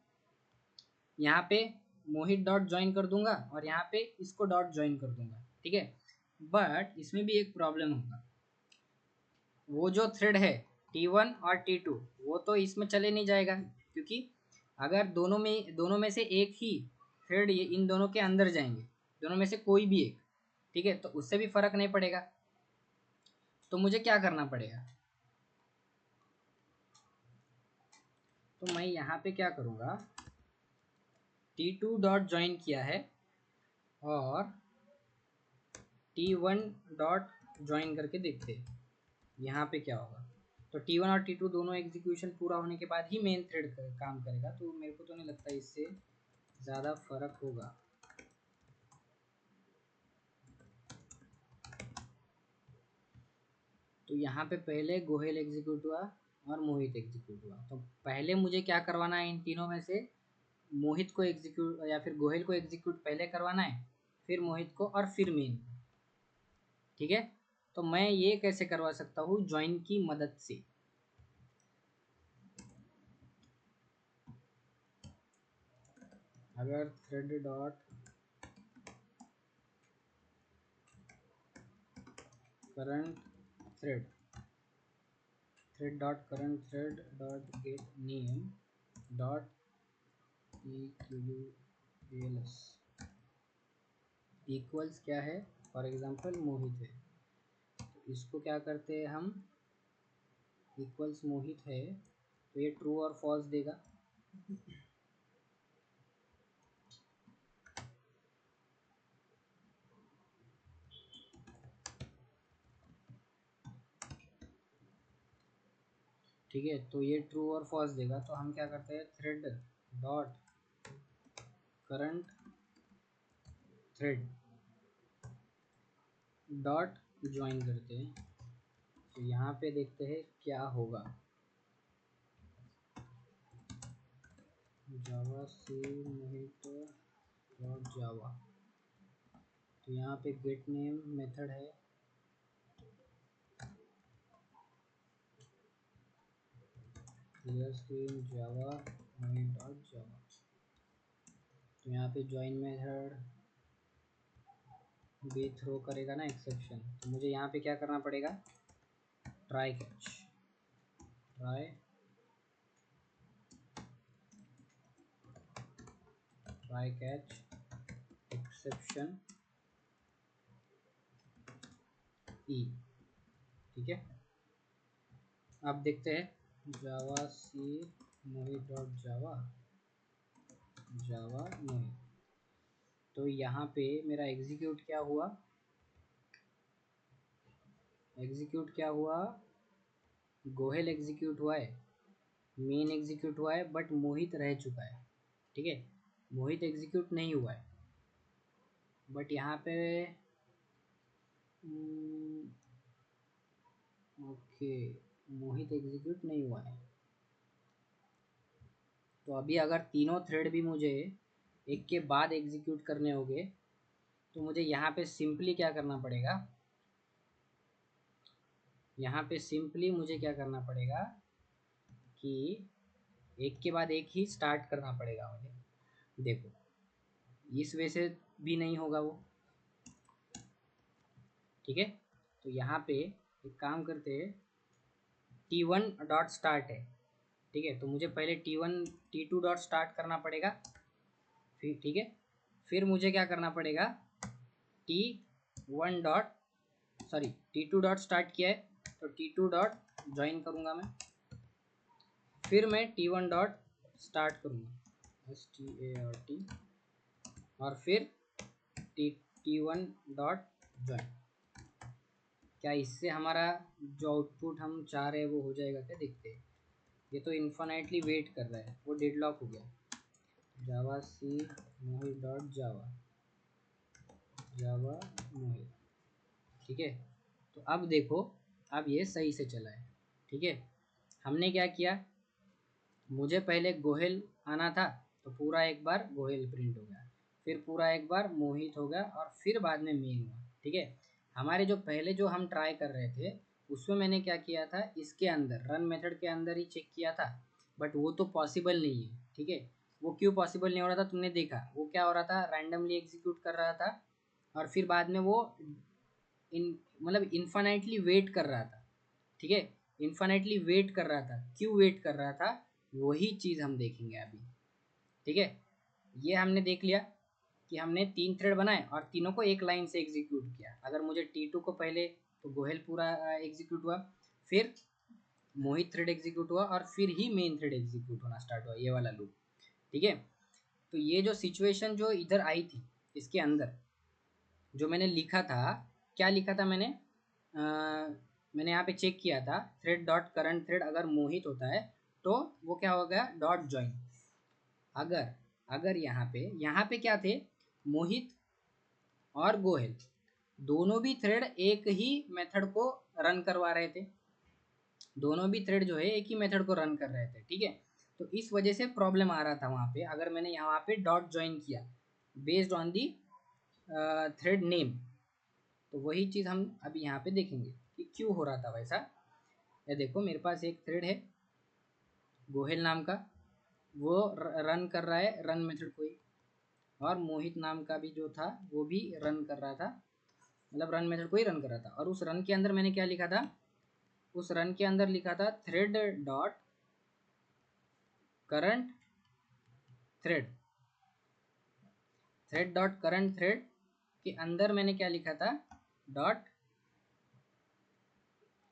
S1: यहाँ पे मोहित डॉट ज्वाइन कर दूंगा और यहाँ पे इसको डॉट ज्वाइन कर दूंगा। ठीक है, बट इसमें भी एक प्रॉब्लम होगा, वो जो थ्रेड है T1 और T2 वो तो इसमें चले नहीं जाएगा, क्योंकि अगर दोनों में से एक ही थ्रेड ये इन दोनों के अंदर जाएंगे, दोनों में से कोई भी एक, ठीक है, तो उससे भी फर्क नहीं पड़ेगा। तो मुझे क्या करना पड़ेगा, तो मैं यहाँ पे क्या करूँगा, T2 डॉट ज्वाइन किया है और T1 डॉट ज्वाइन करके देखते हैं यहाँ पे क्या होगा। तो T1 और T2 दोनों एग्जीक्यूशन पूरा होने के बाद ही मेन थ्रेड काम करेगा, तो मेरे को तो नहीं लगता इससे ज़्यादा फर्क होगा। तो यहाँ पे पहले गोहेल एग्जीक्यूट हुआ और मोहित एग्जीक्यूट हुआ, तो पहले मुझे क्या करवाना है, इन तीनों में से मोहित को एग्जीक्यूट या फिर गोहेल को एग्जीक्यूट पहले करवाना है, फिर मोहित को और फिर मेन को। ठीक है। तो मैं ये कैसे करवा सकता हूँ, ज्वाइन की मदद से। अगर thread dot current thread dot current thread dot get name dot eqls equals क्या है, फॉर एग्जांपल मोहित है, तो इसको क्या करते हैं हम, इक्वल्स मोहित है, तो ये ट्रू और फॉल्स देगा। ठीक है, तो ये ट्रू और फॉल्स देगा। तो हम क्या करते हैं, thread dot current thread dot join करते हैं। तो यहाँ पे देखते हैं क्या होगा, जावा सी मोहित डॉट जावा। तो यहाँ पे गेट नेम मेथड है, क्लियर स्क्रीन जावा मोहित डॉट जावा। तो यहाँ पे ज्वाइन मेथड भी थ्रो करेगा ना एक्सेप्शन। तो मुझे यहाँ पे क्या करना पड़ेगा, try catch try catch exception e. ठीक है, अब देखते हैं जावा सी मोहित डॉट जावा मोहित। तो यहाँ पे मेरा एग्जीक्यूट क्या हुआ, गोहेल एग्जीक्यूट हुआ है, मेन एग्जीक्यूट हुआ है, बट मोहित रह चुका है। ठीक है, मोहित एग्जीक्यूट नहीं हुआ है, बट यहाँ पे ओके मोहित एग्जीक्यूट नहीं हुआ है। तो अभी अगर तीनों थ्रेड भी मुझे एक के बाद एग्जीक्यूट करने होंगे, तो मुझे यहाँ पे सिंपली क्या करना पड़ेगा, यहाँ पे सिंपली मुझे क्या करना पड़ेगा कि एक के बाद एक ही स्टार्ट करना पड़ेगा मुझे। देखो इस वे से भी नहीं होगा वो। ठीक है, तो यहाँ पे एक काम करते हैं, T1 डॉट स्टार्ट है। ठीक है, तो मुझे पहले T2 डॉट स्टार्ट करना पड़ेगा, फिर ठीक है, फिर मुझे क्या करना पड़ेगा, T1 dot sorry T2 dot start किया है, तो T2 डॉट ज्वाइन करूँगा मैं, फिर मैं T1 डॉट स्टार्ट करूँगा START, और फिर T1 डॉट ज्वाइन। क्या इससे हमारा जो आउटपुट हम चाह रहे हैं वो हो जाएगा क्या, देखते हैं। ये तो इन्फिनिटली वेट कर रहा है, वो डेडलॉक हो गया। जावा सी मोहित डॉट जावा मोहित। ठीक है, तो अब देखो, अब ये सही से चला है। ठीक है, हमने क्या किया, मुझे पहले गोहेल आना था, तो पूरा एक बार गोहेल प्रिंट हो गया, फिर पूरा एक बार मोहित हो गया, और फिर बाद में मेन हुआ। ठीक है, हमारे जो पहले जो हम ट्राई कर रहे थे उसमें मैंने क्या किया था, इसके अंदर रन मेथड के अंदर ही चेक किया था, बट वो तो पॉसिबल नहीं है। ठीक है, वो क्यों पॉसिबल नहीं हो रहा था, तुमने देखा वो क्या हो रहा था, रैंडमली एग्जीक्यूट कर रहा था, और फिर बाद में वो मतलब इन्फानाइटली वेट कर रहा था। ठीक है, इन्फानाइटली वेट कर रहा था, क्यों वेट कर रहा था, वही चीज़ हम देखेंगे अभी। ठीक है, ये हमने देख लिया कि हमने 3 थ्रेड बनाए और तीनों को एक लाइन से एग्जीक्यूट किया। अगर मुझे T2 को पहले, तो गोहेल पूरा एग्जीक्यूट हुआ, फिर मोहित थ्रेड एग्जीक्यूट हुआ, और फिर ही मेन थ्रेड एग्जीक्यूट होना स्टार्ट हुआ, ये वाला लूप। ठीक है, तो ये जो सिचुएशन जो इधर आई थी इसके अंदर, जो मैंने लिखा था, क्या लिखा था मैंने, मैंने यहाँ पे चेक किया था, थ्रेड डॉट करंट थ्रेड अगर मोहित होता है तो वो क्या हो गया, डॉट ज्वाइन। अगर अगर यहाँ पे क्या थे, मोहित और गोहेल दोनों भी थ्रेड एक ही मेथड को रन करवा रहे थे, दोनों भी थ्रेड जो है एक ही मेथड को रन कर रहे थे। ठीक है, तो इस वजह से प्रॉब्लम आ रहा था वहाँ पे। अगर मैंने यहाँ पे डॉट ज्वाइन किया based on the thread name, तो वही चीज़ हम अभी यहाँ पे देखेंगे कि क्यों हो रहा था वैसा। ये देखो मेरे पास एक थ्रेड है गोहेल नाम का, वो रन कर रहा है रन मेथड को ही, और मोहित नाम का भी जो था वो भी रन कर रहा था, मतलब रन मेथड को ही रन कर रहा था। और उस रन के अंदर मैंने क्या लिखा था, उस रन के अंदर लिखा था thread dot current thread, thread dot current thread के अंदर मैंने क्या लिखा था, dot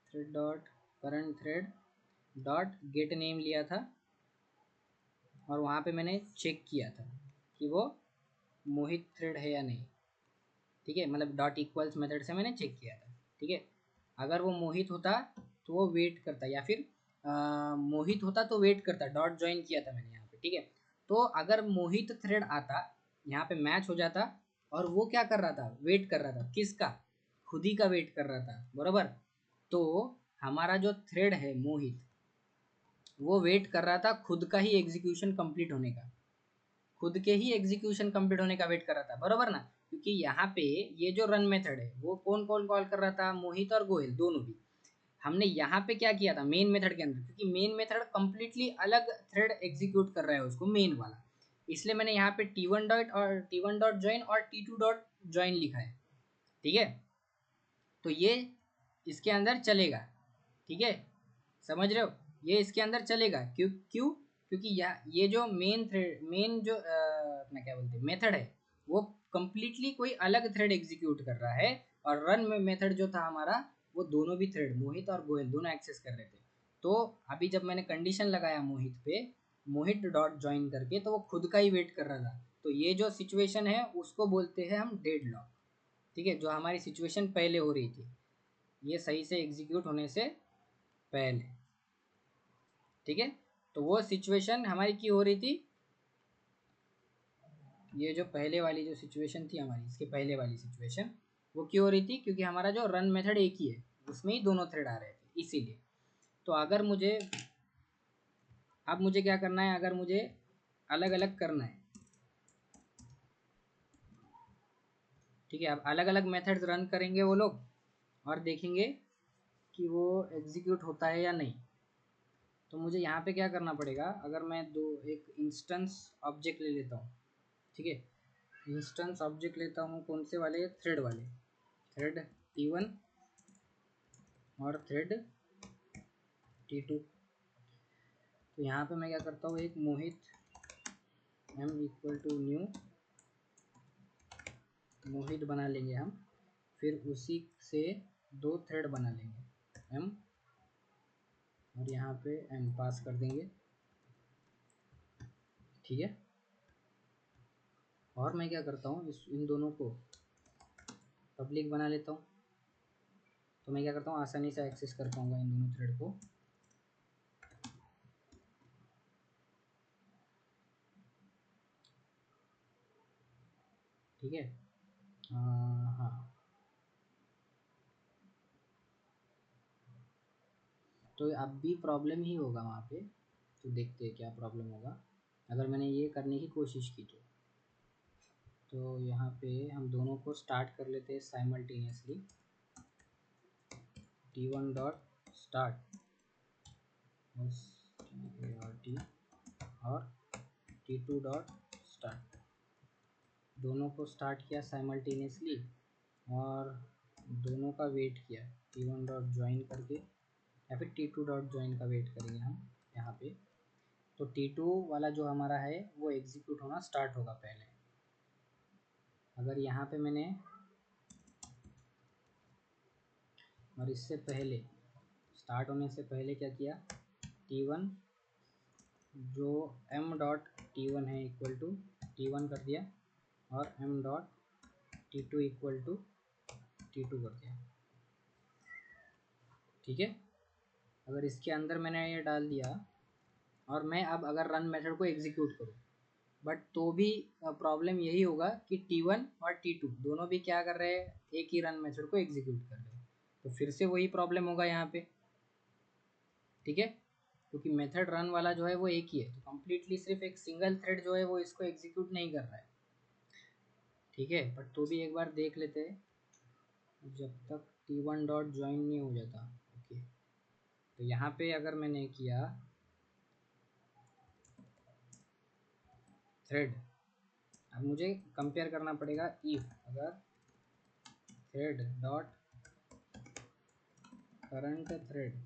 S1: thread dot current thread dot get name लिया था, और वहाँ पे मैंने चेक किया था कि वो मोहित थ्रेड है या नहीं। ठीक है, मतलब डॉट इक्वल्स मेथड से मैंने चेक किया था। ठीक है, अगर वो मोहित होता तो वो वेट करता, या फिर मोहित होता तो वेट करता, डॉट ज्वाइन किया था मैंने यहाँ पे। ठीक है, तो अगर मोहित थ्रेड आता यहाँ पे मैच हो जाता, और वो क्या कर रहा था, वेट कर रहा था, किसका, खुद ही का वेट कर रहा था, बराबर। तो हमारा जो थ्रेड है मोहित, वो वेट कर रहा था खुद का ही एग्जीक्यूशन कंप्लीट होने का, खुद के ही एग्जीक्यूशन कंप्लीट होने का वेट कर रहा था, बरोबर ना। क्योंकि यहाँ पे ये जो रन मेथड है वो कौन कौन कॉल कर रहा था, मोहित और गोयल दोनों भी। हमने यहाँ पे क्या किया था मेन मेथड के अंदर, क्योंकि मेन मेथड कंप्लीटली अलग थ्रेड एग्जीक्यूट कर रहा है उसको मेन वाला, इसलिए मैंने यहाँ पे T1 डॉट और T1 डॉट ज्वाइन और T2 डॉट ज्वाइन लिखा है। ठीक है, तो ये इसके अंदर चलेगा। ठीक है, समझ रहे हो, ये इसके अंदर चलेगा। क्यों क्यों, क्योंकि ये जो मेन थ्रेड, मेन जो अपना क्या बोलते हैं मेथड है, वो कम्प्लीटली कोई अलग थ्रेड एग्जीक्यूट कर रहा है, और रन मेथड जो था हमारा, वो दोनों भी थ्रेड मोहित और गोयल दोनों एक्सेस कर रहे थे। तो अभी जब मैंने कंडीशन लगाया मोहित पे, मोहित डॉट ज्वाइन करके, तो वो खुद का ही वेट कर रहा था। तो ये जो सिचुएशन है उसको बोलते हैं हम डेड लॉक। ठीक है, जो हमारी सिचुएशन पहले हो रही थी, ये सही से एग्जीक्यूट होने से पहले। ठीक है, तो वो सिचुएशन हमारी की हो रही थी, ये जो पहले वाली जो सिचुएशन थी हमारी, इसके पहले वाली सिचुएशन, वो क्यों हो रही थी, क्योंकि हमारा जो रन मेथड एक ही है, उसमें ही दोनों थ्रेड आ रहे थे, इसीलिए। तो अगर मुझे, अब मुझे क्या करना है, अगर मुझे अलग अलग करना है, ठीक है, अब अलग अलग मेथड्स रन करेंगे वो लोग, और देखेंगे कि वो एग्जीक्यूट होता है या नहीं। तो मुझे यहाँ पे क्या करना पड़ेगा, अगर मैं एक इंस्टेंस ऑब्जेक्ट ले लेता हूँ। ठीक है, इंस्टेंस ऑब्जेक्ट लेता हूँ, कौन से वाले, थ्रेड वाले, थ्रेड T1 और थ्रेड T2। तो यहाँ पे मैं क्या करता हूँ, एक मोहित m इक्वल टू न्यू मोहित बना लेंगे हम, फिर उसी से दो थ्रेड बना लेंगे m, और यहाँ पे m पास कर देंगे। ठीक है, और मैं क्या करता हूँ, इन दोनों को पब्लिक बना लेता हूँ, तो मैं क्या करता हूँ, आसानी से एक्सेस कर पाऊंगा इन दोनों थ्रेड को। ठीक है, हाँ, तो अब भी प्रॉब्लम ही होगा वहाँ पे, तो देखते हैं क्या प्रॉब्लम होगा अगर मैंने ये करने की कोशिश की तो यहाँ पे हम दोनों को स्टार्ट कर लेते हैं साइमल्टेनियसली, T1 डॉट स्टार्ट और T2 डॉट स्टार्ट, दोनों को स्टार्ट किया साइमल्टेनियसली, और दोनों का वेट किया T1 डॉट ज्वाइन करके, या फिर T2 डॉट ज्वाइन का वेट करेंगे हम यहाँ पे। तो T2 वाला जो हमारा है वो एग्जीक्यूट होना स्टार्ट होगा पहले। अगर यहाँ पे मैंने, और इससे पहले स्टार्ट होने से पहले क्या किया, T1 जो m डॉट T1 है इक्वल टू T1 कर दिया, और m dot T2 equal to T2 कर दिया। ठीक है, अगर इसके अंदर मैंने ये डाल दिया, और मैं अब अगर रन मेथड को एग्जीक्यूट करूँ, बट तो भी प्रॉब्लम यही होगा कि T1 और T2 दोनों भी क्या कर रहे हैं, एक ही रन मेथड को एग्जीक्यूट कर रहे हैं, तो फिर से वही प्रॉब्लम होगा यहाँ पे। ठीक है, क्योंकि मेथड रन वाला जो है वो एक ही है, तो कम्प्लीटली सिर्फ एक सिंगल थ्रेड जो है वो इसको एग्जीक्यूट नहीं कर रहा है। ठीक है, बट तो भी एक बार देख लेते हैं, जब तक T1 डॉट ज्वाइन नहीं हो जाता। ओके, तो यहाँ पे अगर मैंने किया थ्रेड, अब मुझे कंपेयर करना पड़ेगा इफ अगर thread dot current thread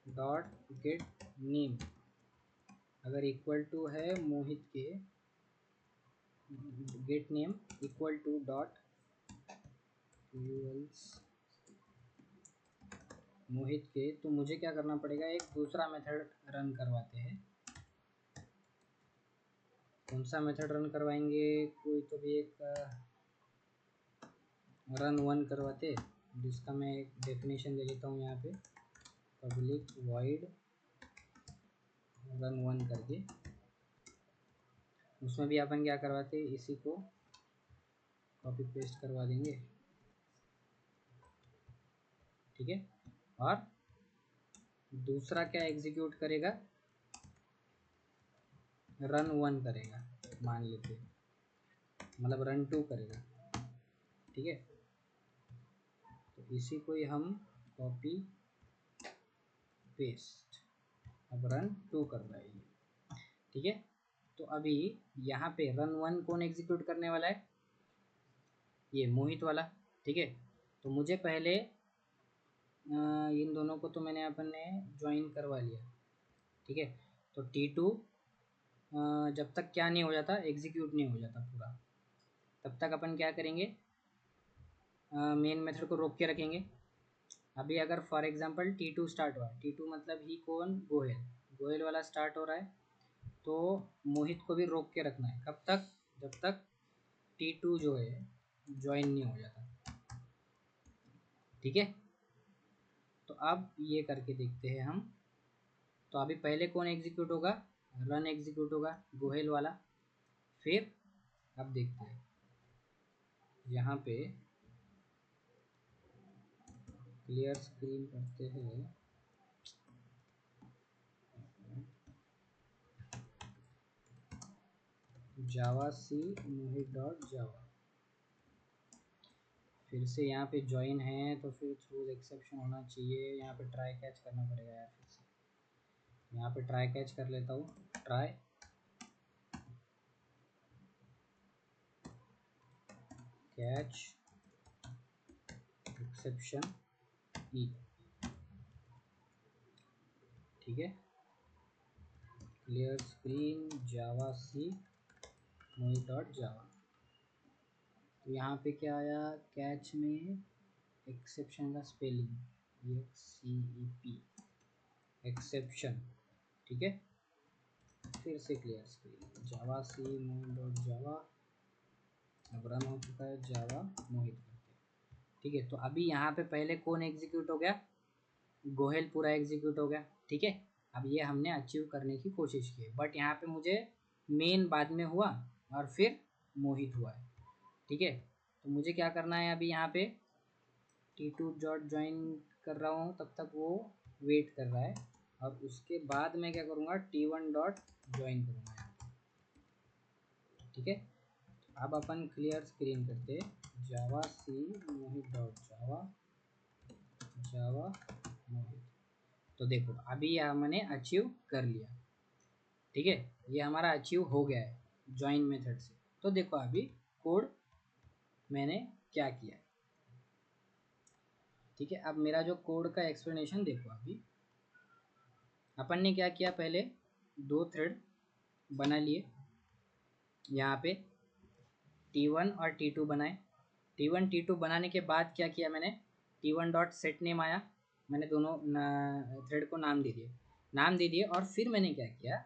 S1: dot get name अगर इक्वल टू है मोहित के, get name equal to dot Mohit के, तो मुझे क्या करना पड़ेगा, एक दूसरा मेथड रन करवाते हैं। कौन सा मेथड रन करवाएंगे, कोई तो भी एक रन वन करवाते, जिसका मैं एक डेफिनेशन दे देता हूँ यहाँ पे, पब्लिक वॉइड रन वन करके। उसमें भी अपन क्या करवाते, इसी को कॉपी पेस्ट करवा देंगे, ठीक है। और दूसरा क्या एग्जीक्यूट करेगा, रन वन करेगा मान लेते, मतलब रन टू करेगा, ठीक है। तो इसी को ही हम कॉपी पेस्ट, अब रन टू कर रहा है, ठीक है। तो अभी यहाँ पे रन वन कौन एग्जीक्यूट करने वाला है, ये मोहित वाला, ठीक है। तो मुझे पहले इन दोनों को तो मैंने अपन ने ज्वाइन करवा लिया, ठीक है। तो T2 जब तक क्या नहीं हो जाता, एग्जीक्यूट नहीं हो जाता पूरा, तब तक अपन क्या करेंगे, मेन मेथड को रोक के रखेंगे। अभी अगर फॉर एग्जांपल T2 स्टार्ट हुआ, T2 मतलब ही कौन, गोयल, गोयल वाला स्टार्ट हो रहा है, तो मोहित को भी रोक के रखना है, कब तक, जब तक T2 जो है ज्वाइन नहीं हो जाता, ठीक है। तो अब ये करके देखते हैं हम। तो अभी पहले कौन एग्जीक्यूट होगा, रन एग्जीक्यूट होगा, गोहेल वाला। फिर अब देखते हैं यहाँ पे क्लियर स्क्रीन करते हैं, जावा सी मोहित डॉट जावा, फिर से यहाँ पे ज्वाइन है, तो फिर थ्रू एक्सेप्शन होना चाहिए, यहाँ पे ट्राई कैच करना पड़ेगा यार, फिर से यहाँ पे ट्राई कैच कर लेता हूँ, ट्राई कैच एक्सेप्शन ई, ठीक है। क्लियर स्क्रीन जावा सी मोहित डॉट जावा, तो यहाँ पे क्या आया, कैच में एक्सेप्शन का स्पेलिंग EXCEP एक्सेप्शन, ठीक है। फिर से क्लियर स्क्रीन जावा सी मोहित डॉट जावा, अब रन हो चुका है जावा मोहित करके, ठीक है। तो अभी यहाँ पे पहले कौन एग्जीक्यूट हो गया, गोहेल पूरा एग्जीक्यूट हो गया, ठीक है। अब ये हमने अचीव करने की कोशिश की, बट यहाँ पे मुझे मेन बाद में हुआ और फिर मोहित हुआ है, ठीक है। तो मुझे क्या करना है, अभी यहाँ पे T2 डॉट ज्वाइन कर रहा हूँ, तब तक वो वेट कर रहा है, और उसके बाद मैं क्या करूँगा, T1 डॉट ज्वाइन करूँगा यहाँ पे, ठीक है। अब अपन क्लियर स्क्रीन करते, जावा सी मोहित डॉट जावा, जावा मोहित, तो देखो अभी यह मैंने अचीव कर लिया, ठीक है। ये हमारा अचीव हो गया है ज्वाइन मेथड से। तो देखो अभी कोड मैंने क्या किया, ठीक है। अब मेरा जो कोड का एक्सप्लेनेशन देखो, अभी अपन ने क्या किया, पहले दो थ्रेड बना लिए, यहाँ पे T1 और T2 बनाए। T1 T2 बनाने के बाद क्या किया मैंने, T1 डॉट सेट नेम आया, मैंने दोनों थ्रेड को नाम दे दिए, और फिर मैंने क्या किया,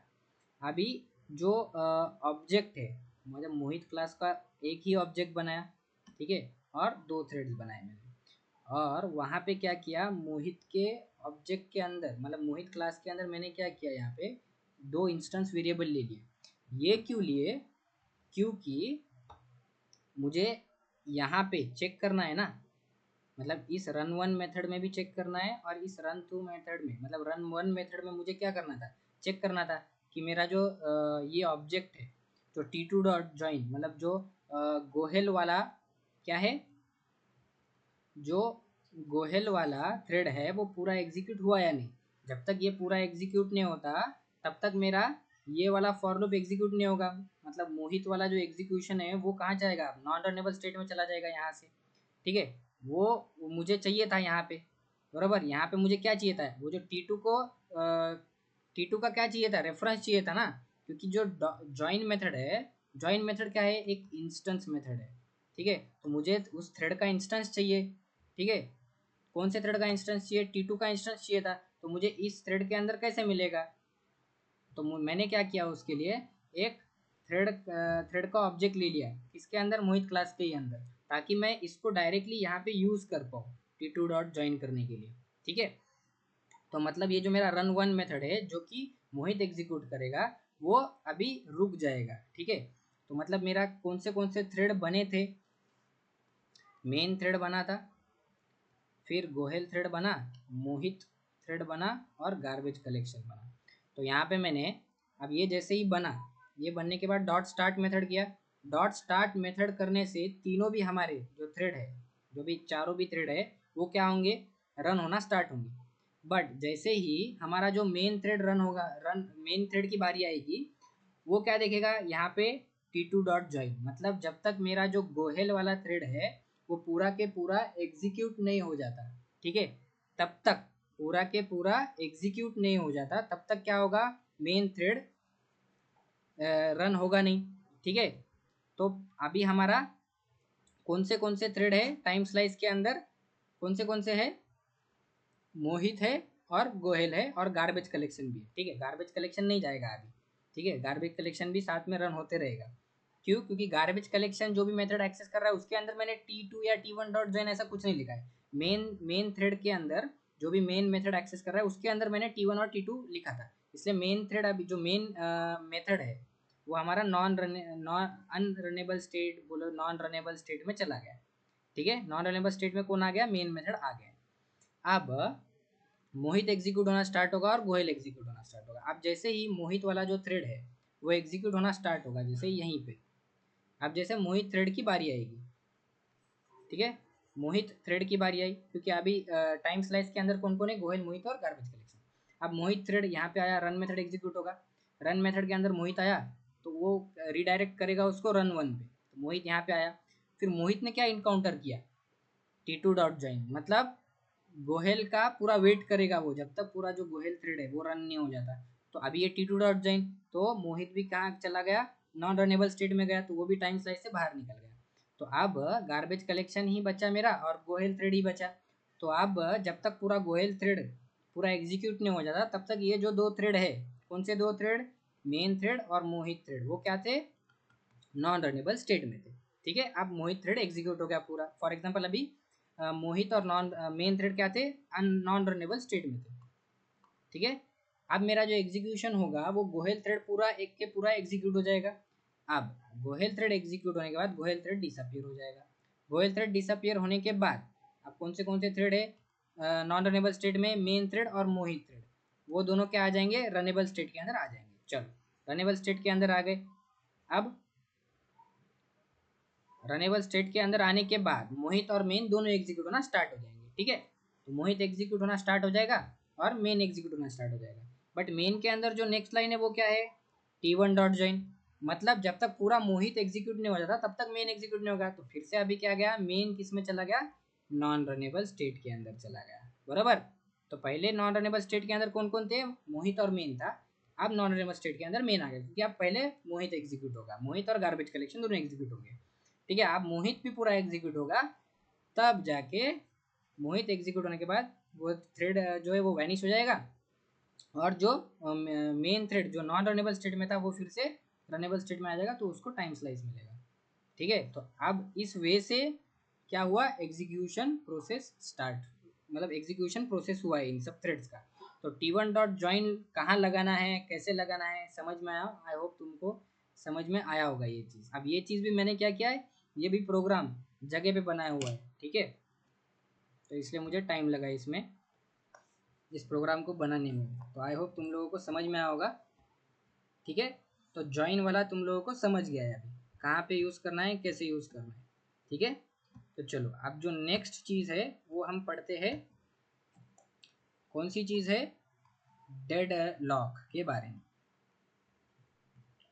S1: अभी जो ऑब्जेक्ट है, मतलब मोहित क्लास का एक ही ऑब्जेक्ट बनाया, ठीक है, और दो थ्रेड्स बनाए मैंने, और वहाँ पे क्या किया, मोहित के ऑब्जेक्ट के अंदर, मतलब मोहित क्लास के अंदर मैंने क्या किया, यहाँ पे दो इंस्टेंस वेरिएबल ले लिए। ये क्यों लिए, क्योंकि मुझे यहाँ पे चेक करना है ना, मतलब इस रन वन मेथड में भी चेक करना है, और इस रन टू मेथड में, मतलब रन वन मेथड में मुझे क्या करना था, चेक करना था कि मेरा जो ये ऑब्जेक्ट है, जो T2 डॉट ज्वाइन, मतलब जो गोहेल वाला क्या है, जो गोहेल वाला थ्रेड है वो पूरा एग्जीक्यूट हुआ या नहीं। जब तक ये पूरा एग्जीक्यूट नहीं होता तब तक मेरा ये वाला फॉर लूप एग्जीक्यूट नहीं होगा। मतलब मोहित वाला जो एग्जीक्यूशन है वो कहाँ जाएगा, नॉन रनेबल स्टेट में चला जाएगा यहाँ से। ठीक है, वो मुझे चाहिए था यहाँ पे, बराबर। यहाँ पे मुझे क्या चाहिए था, वो जो T2 को T2 का क्या चाहिए था, रेफरेंस चाहिए था ना। क्योंकि जो ज्वाइन मेथड है, ज्वाइन मेथड क्या है, एक इंस्टेंस मेथड है। ठीक है, तो मुझे उस थ्रेड का इंस्टेंस चाहिए। ठीक है, कौन से थ्रेड का इंस्टेंस चाहिए, T2 का इंस्टेंस चाहिए था। तो मुझे इस थ्रेड के अंदर कैसे मिलेगा, तो मैंने क्या किया उसके लिए, एक थ्रेड का ऑब्जेक्ट ले लिया इसके अंदर, मोहित क्लास के ही अंदर, ताकि मैं इसको डायरेक्टली यहाँ पे यूज कर पाऊँ T2 डॉट ज्वाइन करने के लिए। ठीक है, तो मतलब ये जो मेरा रन वन मेथड है जो कि मोहित एग्जीक्यूट करेगा वो अभी रुक जाएगा। ठीक है, तो मतलब मेरा कौन से थ्रेड बने थे, मेन थ्रेड बना था, फिर गोहेल थ्रेड बना, मोहित थ्रेड बना और गार्बेज कलेक्शन बना। तो यहाँ पे मैंने अब ये जैसे ही बना, ये बनने के बाद डॉट स्टार्ट मेथड किया। डॉट स्टार्ट मेथड करने से तीनों भी हमारे जो थ्रेड है, जो भी चारों भी थ्रेड है, वो क्या होंगे, रन होना स्टार्ट होंगे। बट जैसे ही हमारा जो मेन थ्रेड रन होगा, रन मेन थ्रेड की बारी आएगी, वो क्या देखेगा यहाँ पे, T2 डॉट ज्वाइन। मतलब जब तक मेरा जो गोहेल वाला थ्रेड है वो पूरा के पूरा एग्जीक्यूट नहीं हो जाता, ठीक है, तब तक पूरा के पूरा एग्जीक्यूट नहीं हो जाता, तब तक क्या होगा, मेन थ्रेड रन होगा नहीं। ठीक है, तो अभी हमारा कौन से थ्रेड है टाइम स्लाइस के अंदर, कौन से है, मोहित है और गोहेल है और गार्बेज कलेक्शन भी है। ठीक है, गार्बेज कलेक्शन नहीं जाएगा अभी। ठीक है, गार्बेज कलेक्शन भी साथ में रन होते रहेगा। क्यों, क्योंकि गार्बेज कलेक्शन जो भी मेथड एक्सेस कर रहा है उसके अंदर मैंने T2 या T1 डॉट ज्वाइन ऐसा कुछ नहीं लिखा है। मेन थ्रेड के अंदर जो भी मेन मेथड एक्सेस कर रहा है उसके अंदर मैंने T1 और T2 लिखा था। इसलिए मेन थ्रेड अभी जो मेन मेथड है वो हमारा नॉन अनरनेबल स्टेट, बोलो नॉन रनेबल स्टेट में चला गया। ठीक है, नॉन रनेबल स्टेट में कौन आ गया, मेन मेथड आ गया। अब मोहित एग्जीक्यूट होना स्टार्ट होगा और गोयल एग्जीक्यूट होना स्टार्ट होगा। अब जैसे ही मोहित वाला जो थ्रेड है वो एग्जीक्यूट होना स्टार्ट होगा, जैसे यहीं पे, अब जैसे मोहित थ्रेड की बारी आएगी, ठीक है, मोहित थ्रेड की बारी आई, क्योंकि अभी टाइम स्लाइस के अंदर कौन कौन है, गोयल, मोहित और गार्बेज कलेक्शन। अब मोहित थ्रेड यहाँ पे आया, रन मेथड एग्जीक्यूट होगा, रन मेथड के अंदर मोहित आया तो वो रिडायरेक्ट करेगा उसको रन वन पे। तो मोहित यहाँ पे आया, फिर मोहित ने क्या इनकाउंटर किया, T2 डॉट ज्वाइन। मतलब गोहेल का पूरा वेट करेगा वो, जब तक पूरा जो गोहेल थ्रेड है वो रन नहीं हो जाता। तो अभी ये T2 डॉट ज्वाइन, तो मोहित भी कहाँ चला गया, नॉन रनेबल स्टेट में गया, तो वो भी टाइम स्लाइस से बाहर निकल गया। तो अब गार्बेज कलेक्शन ही बचा मेरा और गोहेल थ्रेड ही बचा। तो अब जब तक पूरा गोहेल थ्रेड पूरा एग्जीक्यूट नहीं हो जाता तब तक ये जो दो थ्रेड है, कौन से दो थ्रेड, मेन थ्रेड और मोहित थ्रेड, वो क्या थे, नॉन रनेबल स्टेट में थे। ठीक है, अब मोहित थ्रेड एग्जीक्यूट हो गया पूरा। फॉर एग्जांपल अभी मोहित और नॉन मेन थ्रेड क्या थे, नॉन रनेबल स्टेट में थे। ठीक है, अब मेरा जो एग्जीक्यूशन होगा वो गोहेल थ्रेड पूरा एक के पूरा एग्जीक्यूट हो जाएगा। अब गोहेल थ्रेड एग्जीक्यूट होने के बाद गोहेल थ्रेड डिसअपियर हो जाएगा। गोहेल थ्रेड डिसअपियर होने के बाद अब कौन से थ्रेड है नॉन रनेबल स्टेट में, मेन थ्रेड और मोहित थ्रेड, वो दोनों क्या आ जाएंगे, रनेबल स्टेट के अंदर आ जाएंगे। चलो रनेबल स्टेट के अंदर आ गए। अब रनेबल स्टेट के अंदर आने के बाद मोहित और मेन दोनों एग्जीक्यूट होना स्टार्ट हो जाएंगे। ठीक है, तो मोहित एग्जीक्यूट होना स्टार्ट हो जाएगा और मेन एग्जीक्यूट होना स्टार्ट हो जाएगा। बट मेन के अंदर जो नेक्स्ट लाइन है वो क्या है, T1 डॉट ज्वाइन। मतलब जब तक पूरा मोहित एग्जीक्यूट नहीं हो जाता तब तक मेन एग्जीक्यूट नहीं होगा। तो फिर से अभी क्या गया, मेन किस में चला गया, नॉन रनेबल स्टेट के अंदर चला गया, बराबर। तो पहले नॉन रनेबल स्टेट के अंदर कौन कौन थे, मोहित और मेन था। अब नॉन रनेबल स्टेट के अंदर मेन आ गया, क्योंकि अब पहले मोहित एग्जीक्यूट होगा, मोहित और गार्बेज कलेक्शन दोनों एग्जीक्यूट होंगे। ठीक है, अब मोहित भी पूरा एग्जीक्यूट होगा, तब जाके मोहित एग्जीक्यूट होने के बाद वो थ्रेड जो है वो वैनिश हो जाएगा, और जो मेन थ्रेड जो नॉन रनेबल स्टेट में था वो फिर से रनेबल स्टेट में आ जाएगा, तो उसको टाइम स्लाइस मिलेगा। ठीक है, तो अब इस वे से क्या हुआ, एग्जीक्यूशन प्रोसेस स्टार्ट, मतलब एग्जीक्यूशन प्रोसेस हुआ है इन सब थ्रेड्स का। तो T1 डॉट ज्वाइन कहाँ लगाना है, कैसे लगाना है, समझ में आया, आई होप तुमको समझ में आया होगा ये चीज़। अब ये चीज़ भी मैंने क्या किया है, ये भी प्रोग्राम जगह पे बनाया हुआ है। ठीक है, तो इसलिए मुझे टाइम लगा इसमें, इस प्रोग्राम को बनाने में। तो आई होप तुम लोगों को समझ में आया होगा। ठीक है, तो ज्वाइन वाला तुम लोगों को समझ गया है अभी, कहाँ पे यूज़ करना है, कैसे यूज़ करना है। ठीक है, तो चलो अब जो नेक्स्ट चीज है वो हम पढ़ते हैं, कौन सी चीज है, डेड लॉक के बारे में,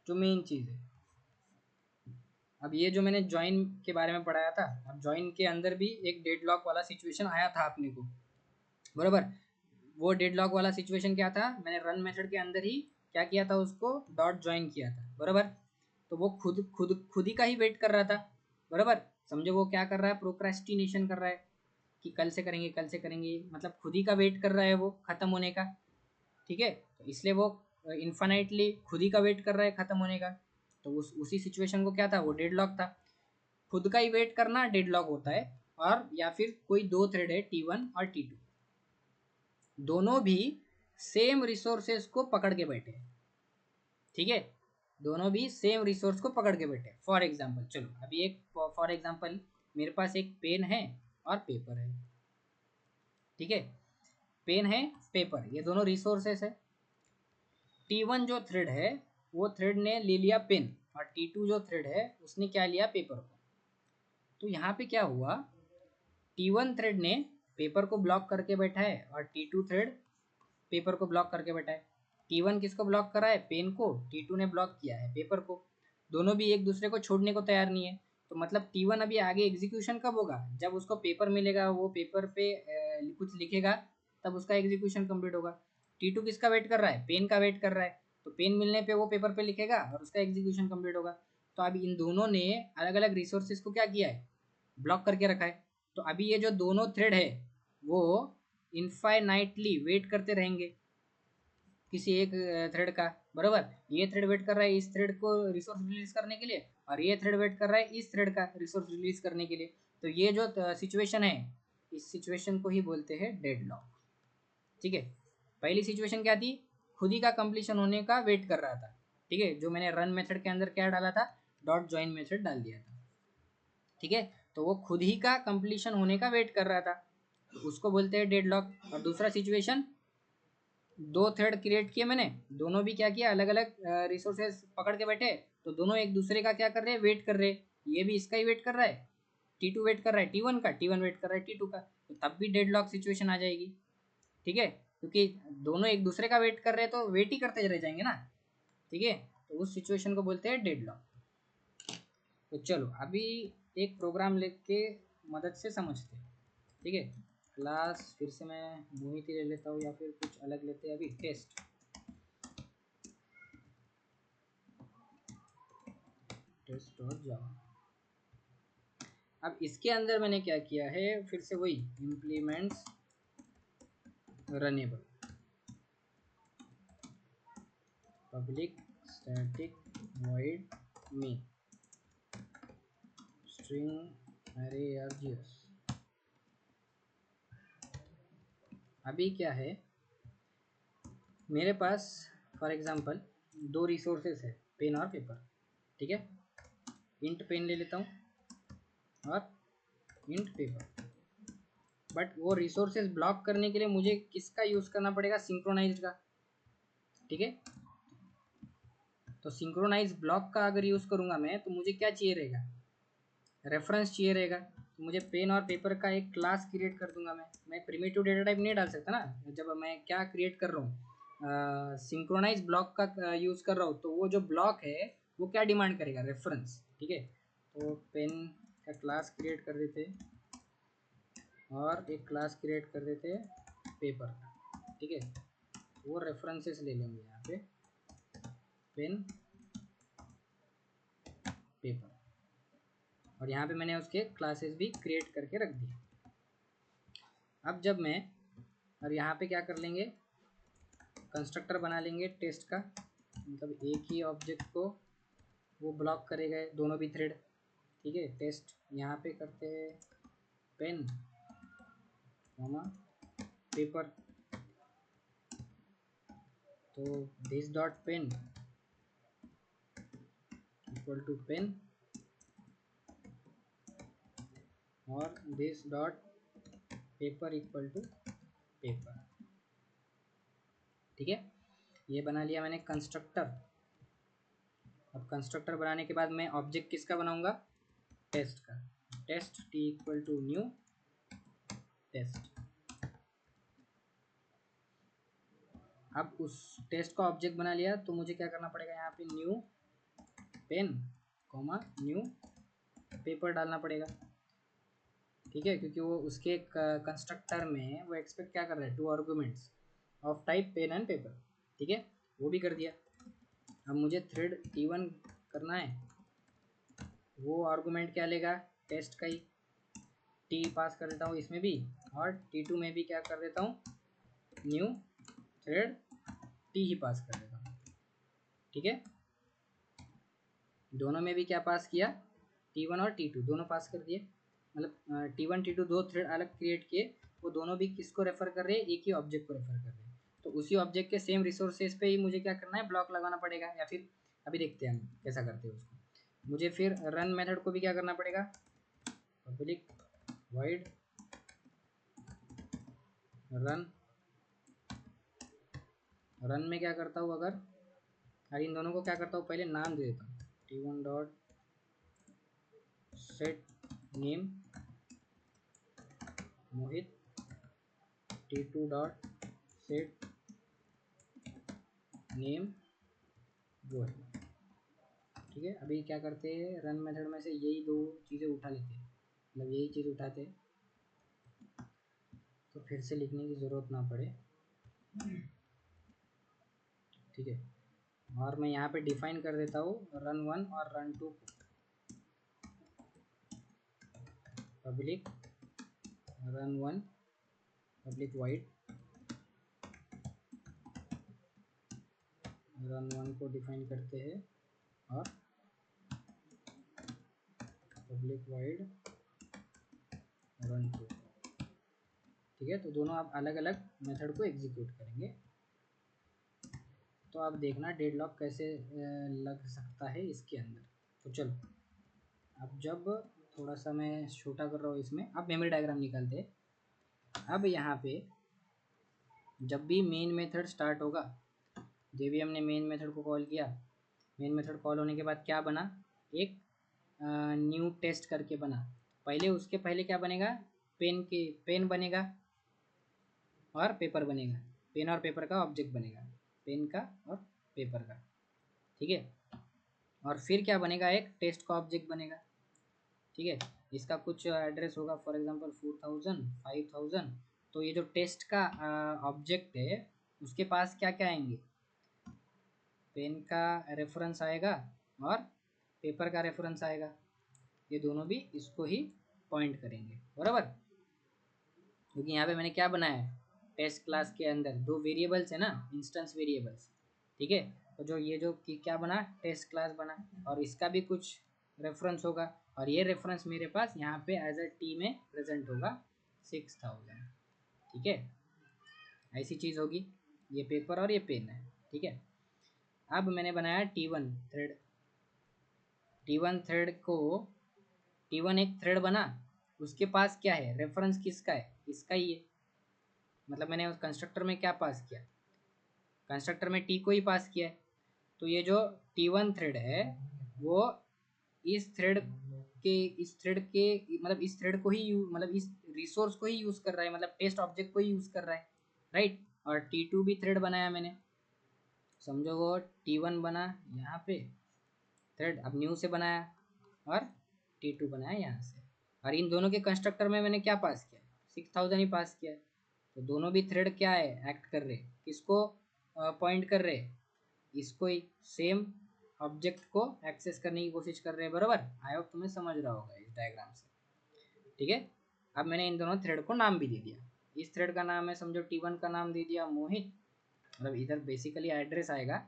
S1: जो मेन चीज है। अब ये जो मैंने ज्वाइन के बारे में पढ़ाया था, अब ज्वाइन के अंदर भी एक डेड लॉक वाला सिचुएशन आया था अपने को, बराबर। वो डेड लॉक वाला सिचुएशन क्या था, मैंने रन मेथड के अंदर ही क्या किया था, उसको डॉट ज्वाइन किया था, बराबर। तो वो खुद ही का ही वेट कर रहा था, बराबर। समझो वो क्या कर रहा है, प्रोक्रेस्टिनेशन कर रहा है कि कल से करेंगे कल से करेंगे, मतलब खुद ही का वेट कर रहा है वो खत्म होने का, ठीक है। तो इसलिए वो इन्फाइनाइटली खुद ही का वेट कर रहा है खत्म होने का। तो उसी सिचुएशन को क्या था, वो डेडलॉक था। खुद का ही वेट करना डेडलॉक होता है। और या फिर कोई दो थ्रेड है T1 और T2, दोनों भी सेम रिसोर्सेज को पकड़ के बैठे हैं, ठीक है। दोनों भी सेम रिसोर्स को पकड़ के बैठे। फॉर एग्जाम्पल, चलो अभी एक फॉर एग्जाम्पल, मेरे पास एक पेन है और पेपर है, ठीक है। पेन है, पेपर, ये दोनों रिसोर्सेस है। T1 जो थ्रेड है वो थ्रेड ने ले लिया पेन, और T2 जो थ्रेड है उसने क्या लिया, पेपर को। तो यहाँ पे क्या हुआ, T1 थ्रेड ने पेपर को ब्लॉक करके बैठा है और T2 थ्रेड पेपर को ब्लॉक करके बैठा है। T1 किसको ब्लॉक करा है, पेन को, T2 ने ब्लॉक किया है पेपर को। दोनों भी एक दूसरे को छोड़ने को तैयार नहीं है। तो मतलब T1 अभी आगे एग्जीक्यूशन कब होगा, जब उसको पेपर मिलेगा, वो पेपर पे कुछ लिखेगा, तब उसका एग्जीक्यूशन कंप्लीट होगा। T2 किसका वेट कर रहा है, पेन का वेट कर रहा है। तो पेन मिलने पे वो पेपर पे लिखेगा और उसका एग्जीक्यूशन कंप्लीट होगा। तो अभी इन दोनों ने अलग अलग रिसोर्सेज को क्या किया है, ब्लॉक करके रखा है। तो अभी ये जो दोनों थ्रेड है वो इनफाइनाइटली वेट करते रहेंगे किसी एक थ्रेड का, बराबर। ये थ्रेड वेट कर रहा है इस थ्रेड को रिसोर्स रिलीज करने के लिए, और ये थ्रेड वेट कर रहा है इस थ्रेड का रिसोर्स रिलीज करने के लिए। तो ये जो सिचुएशन है, इस सिचुएशन को ही बोलते हैं डेडलॉक, ठीक है। पहली सिचुएशन क्या थी, खुद ही का कंप्लीशन होने का वेट कर रहा था, ठीक है। जो मैंने रन मेथड के अंदर क्या डाला था, डॉट ज्वाइन मेथड डाल दिया था, ठीक है। तो वो खुद ही का कंप्लीशन होने का वेट कर रहा था, तो उसको बोलते हैं डेडलॉक। और दूसरा सिचुएशन, दो थ्रेड क्रिएट किए मैंने, दोनों भी क्या किया, अलग अलग रिसोर्सेज पकड़ के बैठे। तो दोनों एक दूसरे का क्या कर रहे हैं, वेट कर रहे हैं। ये भी इसका ही वेट कर रहा है, T2 वेट कर रहा है T1 का, T1 वेट कर रहा है T2 का। तो तब भी डेडलॉक सिचुएशन आ जाएगी, ठीक है। क्योंकि दोनों एक दूसरे का वेट कर रहे हैं तो वेट ही करते रह जाएंगे ना, ठीक है। तो उस सिचुएशन को बोलते हैं डेडलॉक। तो चलो अभी एक प्रोग्राम लेके मदद से समझते हैं, ठीक है। क्लास फिर से मैं मोहित ही ले लेता हूँ, या फिर कुछ अलग लेते हैं, अभी टेस्ट डॉट जावा। अब इसके अंदर मैंने क्या किया है, फिर से वही implements runnable public static void में स्ट्रिंग अरे args। अभी क्या है, मेरे पास फॉर एग्जांपल दो रिसोर्सेस है, पेन और पेपर, ठीक है। इंट पेन ले लेता हूँ और इंट पेपर। बट वो रिसोर्सेज ब्लॉक करने के लिए मुझे किसका यूज़ करना पड़ेगा, सिंक्रोनाइज्ड का, ठीक है। तो सिंक्रोनाइज ब्लॉक का अगर यूज़ करूँगा मैं, तो मुझे क्या चाहिए रहेगा, रेफरेंस चाहिए रहेगा। तो मुझे पेन और पेपर का एक क्लास क्रिएट कर दूंगा मैं प्रिमिटिव डेटा टाइप नहीं डाल सकता ना, जब मैं क्या क्रिएट कर रहा हूँ, सिंक्रोनाइज ब्लॉक का यूज़ कर रहा हूँ, तो वो जो ब्लॉक है वो क्या डिमांड करेगा, रेफरेंस, ठीक है। तो पेन का क्लास क्रिएट कर देते और एक क्लास क्रिएट कर देते पेपर, ठीक है। वो रेफरेंसेस ले लेंगे यहाँ पे, पेन पेपर, और यहाँ पे मैंने उसके क्लासेस भी क्रिएट करके रख दिए। अब जब मैं, और यहाँ पे क्या कर लेंगे, कंस्ट्रक्टर बना लेंगे टेस्ट का, मतलब एक ही ऑब्जेक्ट को वो ब्लॉक करेगा दोनों भी थ्रेड, ठीक है। टेस्ट यहाँ पे करते हैं पेन मामा पेपर, तो this dot pen equal to pen और this dot paper equal to paper, ठीक है। ये बना लिया मैंने कंस्ट्रक्टर। अब कंस्ट्रक्टर बनाने के बाद मैं ऑब्जेक्ट किसका बनाऊंगा, टेस्ट का। Test T equal to new test. अब उस टेस्ट का ऑब्जेक्ट बना लिया तो मुझे क्या करना पड़ेगा, यहाँ पे new pen comma new paper डालना पड़ेगा, ठीक है, क्योंकि वो उसके कंस्ट्रक्टर में वो एक्सपेक्ट क्या कर रहा है, 2 arguments of type pen and paper, ठीक है, वो भी कर दिया। अब मुझे थ्रेड T1 करना है, वो आर्गुमेंट क्या लेगा, टेस्ट का ही, टी पास कर देता हूँ इसमें भी, और T2 में भी क्या कर देता हूँ, न्यू थ्रेड टी ही पास कर देता हूँ, ठीक है। दोनों में भी क्या पास किया, T1 और T2 दोनों पास कर दिए, मतलब T1 T2 दो थ्रेड अलग क्रिएट किए, वो दोनों भी किसको रेफर कर रहे हैं, एक ही ऑब्जेक्ट को रेफर कर रहे हैं। तो उसी ऑब्जेक्ट के सेम रिसोर्सेज पे ही मुझे क्या करना है, ब्लॉक लगाना पड़ेगा, या फिर अभी देखते हैं हम कैसा करते हैं उसको। मुझे फिर रन मेथड को भी क्या करना पड़ेगा, पब्लिक वाइड रन में क्या करता हूँ, अगर इन दोनों को क्या करता हूँ, पहले नाम दे देता हूँ, T1 डॉट सेट नेम मोहित, T2 dot set name Goyal, ठीक है। अभी क्या करते हैं, रन मेथड में से यही दो चीज़ें उठा लेते हैं, मतलब यही चीज़ उठाते हैं, तो फिर से लिखने की ज़रूरत ना पड़े, ठीक है। और मैं यहाँ पे डिफाइन कर देता हूँ run1 और run2 public run1 public wide run1 को डिफाइन करते हैं और पब्लिक वाइड run2, ठीक है। तो दोनों आप अलग अलग मेथड को एग्जीक्यूट करेंगे, तो आप देखना डेडलॉक कैसे लग सकता है इसके अंदर। तो चलो, अब जब थोड़ा सा मैं छोटा कर रहा हूँ इसमें, अब मेमोरी डायग्राम निकालते हैं। अब यहाँ पे जब भी मेन मेथड स्टार्ट होगा, जब भी हमने मेन मेथड को कॉल किया, मेन मेथड कॉल होने के बाद क्या बना, एक न्यू टेस्ट करके बना। पहले उसके पहले क्या बनेगा, पेन बनेगा और पेपर बनेगा, पेन और पेपर का ऑब्जेक्ट बनेगा, पेन का और पेपर का, ठीक है। और फिर क्या बनेगा, एक टेस्ट का ऑब्जेक्ट बनेगा, ठीक है। इसका कुछ एड्रेस होगा, फॉर एग्जांपल 4000 5000। तो ये जो टेस्ट का ऑब्जेक्ट है उसके पास क्या क्या आएंगे, पेन का रेफरेंस आएगा और पेपर का रेफरेंस आएगा, ये दोनों भी इसको ही पॉइंट करेंगे, बराबर। क्योंकि यहाँ पे मैंने क्या बनाया है, टेस्ट क्लास के अंदर दो वेरिएबल्स है ना, इंस्टेंस वेरिएबल्स, ठीक है। तो जो ये जो क्या बना, टेस्ट क्लास बना, और इसका भी कुछ रेफरेंस होगा, और ये रेफरेंस मेरे पास यहाँ पे एज अ टी में प्रेजेंट होगा 6000, ठीक है। ऐसी चीज़ होगी, ये पेपर और ये पेन है, ठीक है। अब मैंने बनाया T1 थ्रेड, T1 थ्रेड को, T1 एक थ्रेड बना, उसके पास क्या है, रेफरेंस किसका है, इसका ही है। मतलब मैंने उस कंस्ट्रक्टर में क्या पास किया, कंस्ट्रक्टर में टी को ही पास किया है। तो ये जो T1 थ्रेड है वो इस थ्रेड के मतलब इस थ्रेड को ही मतलब इस रिसोर्स को ही यूज़ कर रहा है, मतलब टेस्ट ऑब्जेक्ट को ही यूज़ कर रहा है, राइट। और T2 भी थ्रेड बनाया मैंने, समझो वो T1 बना यहाँ पे थ्रेड, अब न्यू से बनाया, और T2 बनाया यहाँ से, और इन दोनों के कंस्ट्रक्टर में मैंने क्या पास किया, 6000 ही पास किया है। तो दोनों भी थ्रेड क्या है, एक्ट कर रहे, किसको पॉइंट कर रहे, इसको ही, सेम ऑब्जेक्ट को एक्सेस करने की कोशिश कर रहे हैं, बराबर। आई होप तुम्हें समझ रहा होगा इस डायग्राम से, ठीक है। अब मैंने इन दोनों थ्रेड को नाम भी दे दिया, इस थ्रेड का नाम है, समझो T1 का नाम दे दिया मोहित, मतलब इधर बेसिकली एड्रेस आएगा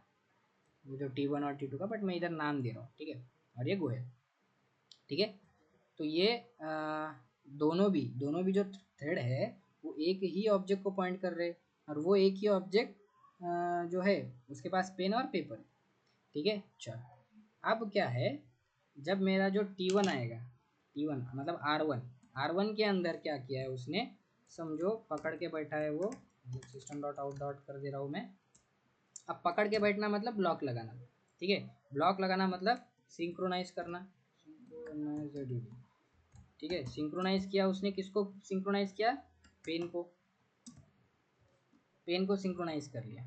S1: वो जो T1 और T2 का, बट मैं इधर नाम दे रहा हूँ, ठीक है। और ये गोयल, ठीक है। तो ये दोनों भी जो थ्रेड है वो एक ही ऑब्जेक्ट को पॉइंट कर रहे हैं, और वो एक ही ऑब्जेक्ट जो है उसके पास पेन और पेपर, ठीक है। चल, अब क्या है, जब मेरा जो T1 आएगा, T1 मतलब R1 के अंदर क्या किया है उसने, समझो पकड़ के बैठा है वो, सिस्टम डॉट आउट डॉट कर दे रहा हूँ मैं। अब पकड़ के बैठना मतलब ब्लॉक लगाना, ठीक है। ब्लॉक लगाना मतलब सिंक्रोनाइज करना, ठीक है, सिंक्रोनाइज किया उसने, किसको सिंक्रोनाइज किया, पेन को, पेन को सिंक्रोनाइज कर लिया।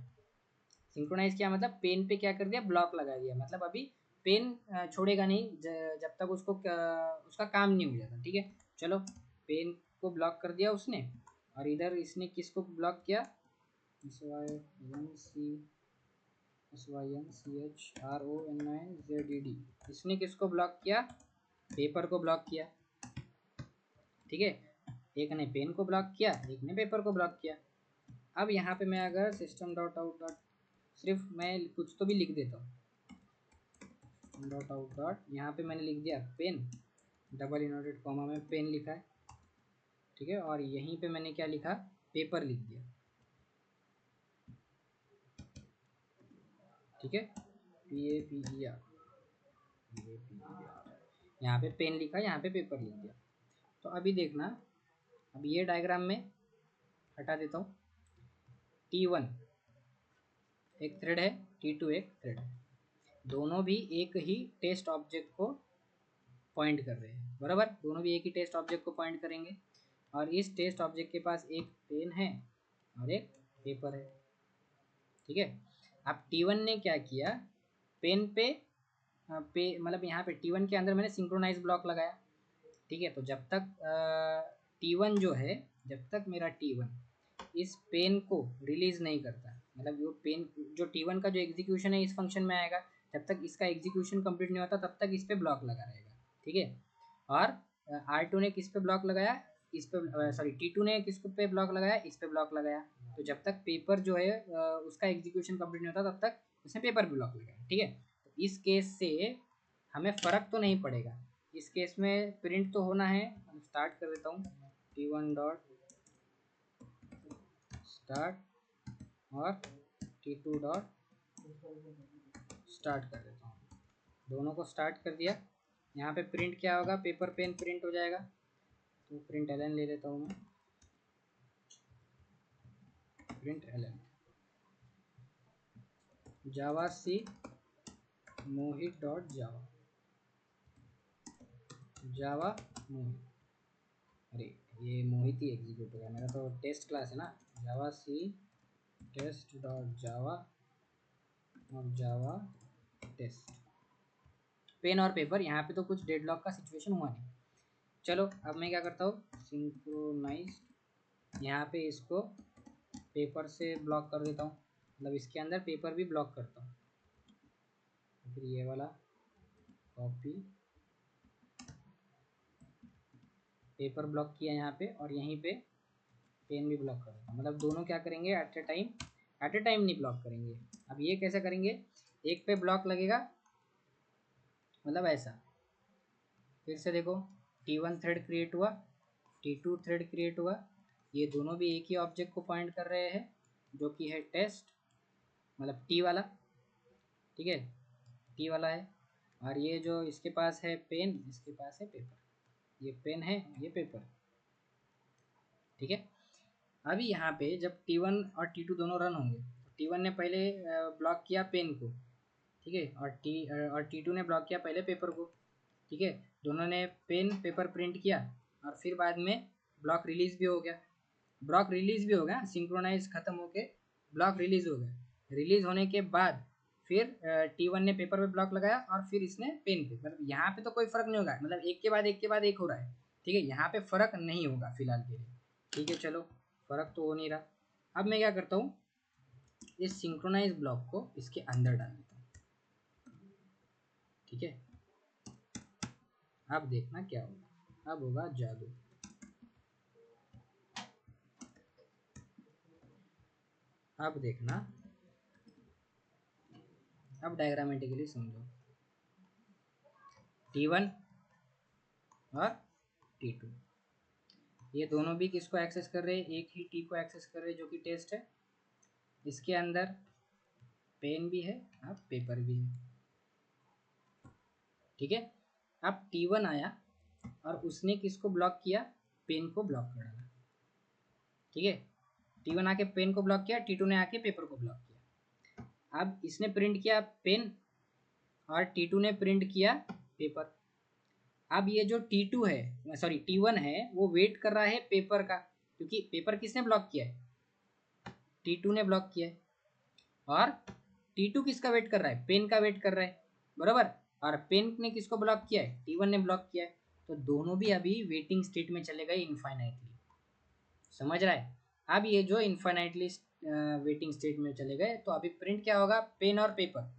S1: सिंक्रोनाइज किया मतलब पेन पे क्या कर दिया, ब्लॉक लगा दिया, मतलब अभी पेन छोड़ेगा नहीं जब तक उसको उसका काम नहीं हो जाता। ठीक है, चलो पेन को ब्लॉक कर दिया उसने, और इधर इसने किसको ब्लॉक किया, SYNCHRONIZED, इसने किसको ब्लॉक किया, पेपर को ब्लॉक किया। ठीक है, एक ने पेन को ब्लॉक किया, एक ने पेपर को ब्लॉक किया। अब यहाँ पे मैं अगर सिस्टम डॉट आउट डॉट, सिर्फ मैं कुछ तो भी लिख देता हूँ, डॉट आउट डॉट, यहाँ पे मैंने लिख दिया पेन, डबल इनवर्टेड कॉमा में पेन लिखा है। ठीक है, और यहीं पे मैंने क्या लिखा, पेपर लिख दिया। ठीक है, PAPER, यहाँ पे पेन लिखा, यहाँ पे पेपर लिख दिया। तो अभी देखना, अब ये डायग्राम में हटा देता हूँ। T1 एक थ्रेड है, T2 एक थ्रेड है, दोनों भी एक ही टेस्ट ऑब्जेक्ट को पॉइंट कर रहे हैं, बराबर, दोनों भी एक ही टेस्ट ऑब्जेक्ट को पॉइंट करेंगे। और इस टेस्ट ऑब्जेक्ट के पास एक पेन है और एक पेपर है। ठीक है, अब T1 ने क्या किया, पेन पे मतलब यहाँ पे T1 के अंदर मैंने सिंक्रोनाइज ब्लॉक लगाया। ठीक है, तो जब तक T1 जो है, जब तक मेरा T1 इस पेन को रिलीज नहीं करता, मतलब वो पेन जो T1 का जो एग्जीक्यूशन है इस फंक्शन में आएगा, जब तक इसका एग्जीक्यूशन कंप्लीट नहीं होता तब तक इस पे ब्लॉक लगा रहेगा। ठीक है, और R2 ने किस पे ब्लॉक लगाया, इस पे, सॉरी T2 ने किस पे ब्लॉक लगाया, इस पे ब्लॉक लगाया। तो जब तक पेपर जो है उसका एग्जीक्यूशन कंप्लीट नहीं होता तब तक उसने पेपर पे ब्लॉक लगाया। ठीक है, तो इस केस से हमें फ़र्क तो नहीं पड़ेगा, इस केस में प्रिंट तो होना है। हम स्टार्ट कर देता हूँ, T1 डॉट स्टार्ट और T2 डॉट स्टार्ट कर देता हूँ, दोनों को स्टार्ट कर दिया। यहाँ पे प्रिंट क्या होगा, पेपर पेन प्रिंट हो जाएगा, तो प्रिंट एलन ले लेता हूँ मैं, प्रिंट एलन जावा सी मोहित डॉट जावा, जावा मोहित, अरे ये मोहित ही एग्जीक्यूट होगा, मेरा तो टेस्ट क्लास है ना, जावा सी टेस्ट डॉट जावा और जावा टेस्ट, पेन और पेपर। यहाँ पे तो कुछ डेडलॉक का सिचुएशन हुआ नहीं। चलो अब मैं क्या करता हूँ, सिंक्रोनाइज, यहाँ पे इसको पेपर से ब्लॉक कर देता हूँ, मतलब इसके अंदर पेपर भी ब्लॉक करता हूँ। फिर ये वाला कॉपी, पेपर ब्लॉक किया यहाँ पे, और यहीं पे पेन भी ब्लॉक कर देता हूँ। मतलब दोनों क्या करेंगे, एट ए टाइम नहीं ब्लॉक करेंगे। अब ये कैसे करेंगे, एक पे ब्लॉक लगेगा, मतलब ऐसा, फिर से देखो, T1 थ्रेड क्रिएट हुआ, T2 थ्रेड क्रिएट हुआ, ये दोनों भी एक ही ऑब्जेक्ट को पॉइंट कर रहे हैं जो कि है टेस्ट, मतलब T वाला। ठीक है, T वाला है, और ये जो इसके पास है पेन, इसके पास है पेपर, ये पेन है, ये पेपर। ठीक है, अभी यहाँ पे जब T1 और T2 दोनों रन होंगे, तो T1 ने पहले ब्लॉक किया पेन को, ठीक है, और T2 ने ब्लॉक किया पहले पेपर को। ठीक है, दोनों ने पेन पेपर प्रिंट किया, और फिर बाद में ब्लॉक रिलीज भी हो गया, ब्लॉक रिलीज भी हो गया, सिंक्रोनाइज खत्म होके ब्लॉक रिलीज हो गया। रिलीज होने के बाद फिर T1 ने पेपर पे ब्लॉक लगाया, और फिर इसने पेन पे, मतलब यहाँ पे तो कोई फर्क नहीं होगा, मतलब एक के बाद एक के बाद एक हो रहा है। ठीक है, यहाँ पे फर्क नहीं होगा फिलहाल के लिए। ठीक है, चलो फर्क तो हो नहीं रहा। अब मैं क्या करता हूँ, इस सिंक्रोनाइज ब्लॉक को इसके अंदर डाल देता हूँ। ठीक है, अब देखना क्या होगा, अब होगा जादू। अब देखना, अब डायग्रामेटिकली समझो, T1 और T2 ये दोनों भी किसको एक्सेस कर रहे हैं, एक ही T को एक्सेस कर रहे हैं जो कि टेस्ट है। इसके अंदर पेन भी है, अब पेपर भी है। ठीक है, अब T1 आया और उसने किसको ब्लॉक किया, पेन को ब्लॉक कर डाला। ठीक है, T1 आके पेन को ब्लॉक किया, T2 ने आके पेपर को ब्लॉक किया। अब इसने प्रिंट किया पेन और T2 ने प्रिंट किया पेपर। अब ये जो T2 है, सॉरी T1 है, वो वेट कर रहा है पेपर का, क्योंकि पेपर किसने ब्लॉक किया है? T2 ने ब्लॉक किया है। और T2 किसका वेट कर रहा है? पेन का वेट कर रहा है, बराबर। और पेन ने किसको ब्लॉक किया है? T1 ने ब्लॉक किया है। तो दोनों भी अभी वेटिंग स्टेट में चले गए इनफाइनाइटली, समझ रहा है? अब ये जो इनफाइनाइटली वेटिंग स्टेट में चले गए, तो अभी प्रिंट क्या होगा? पेन और पेपर।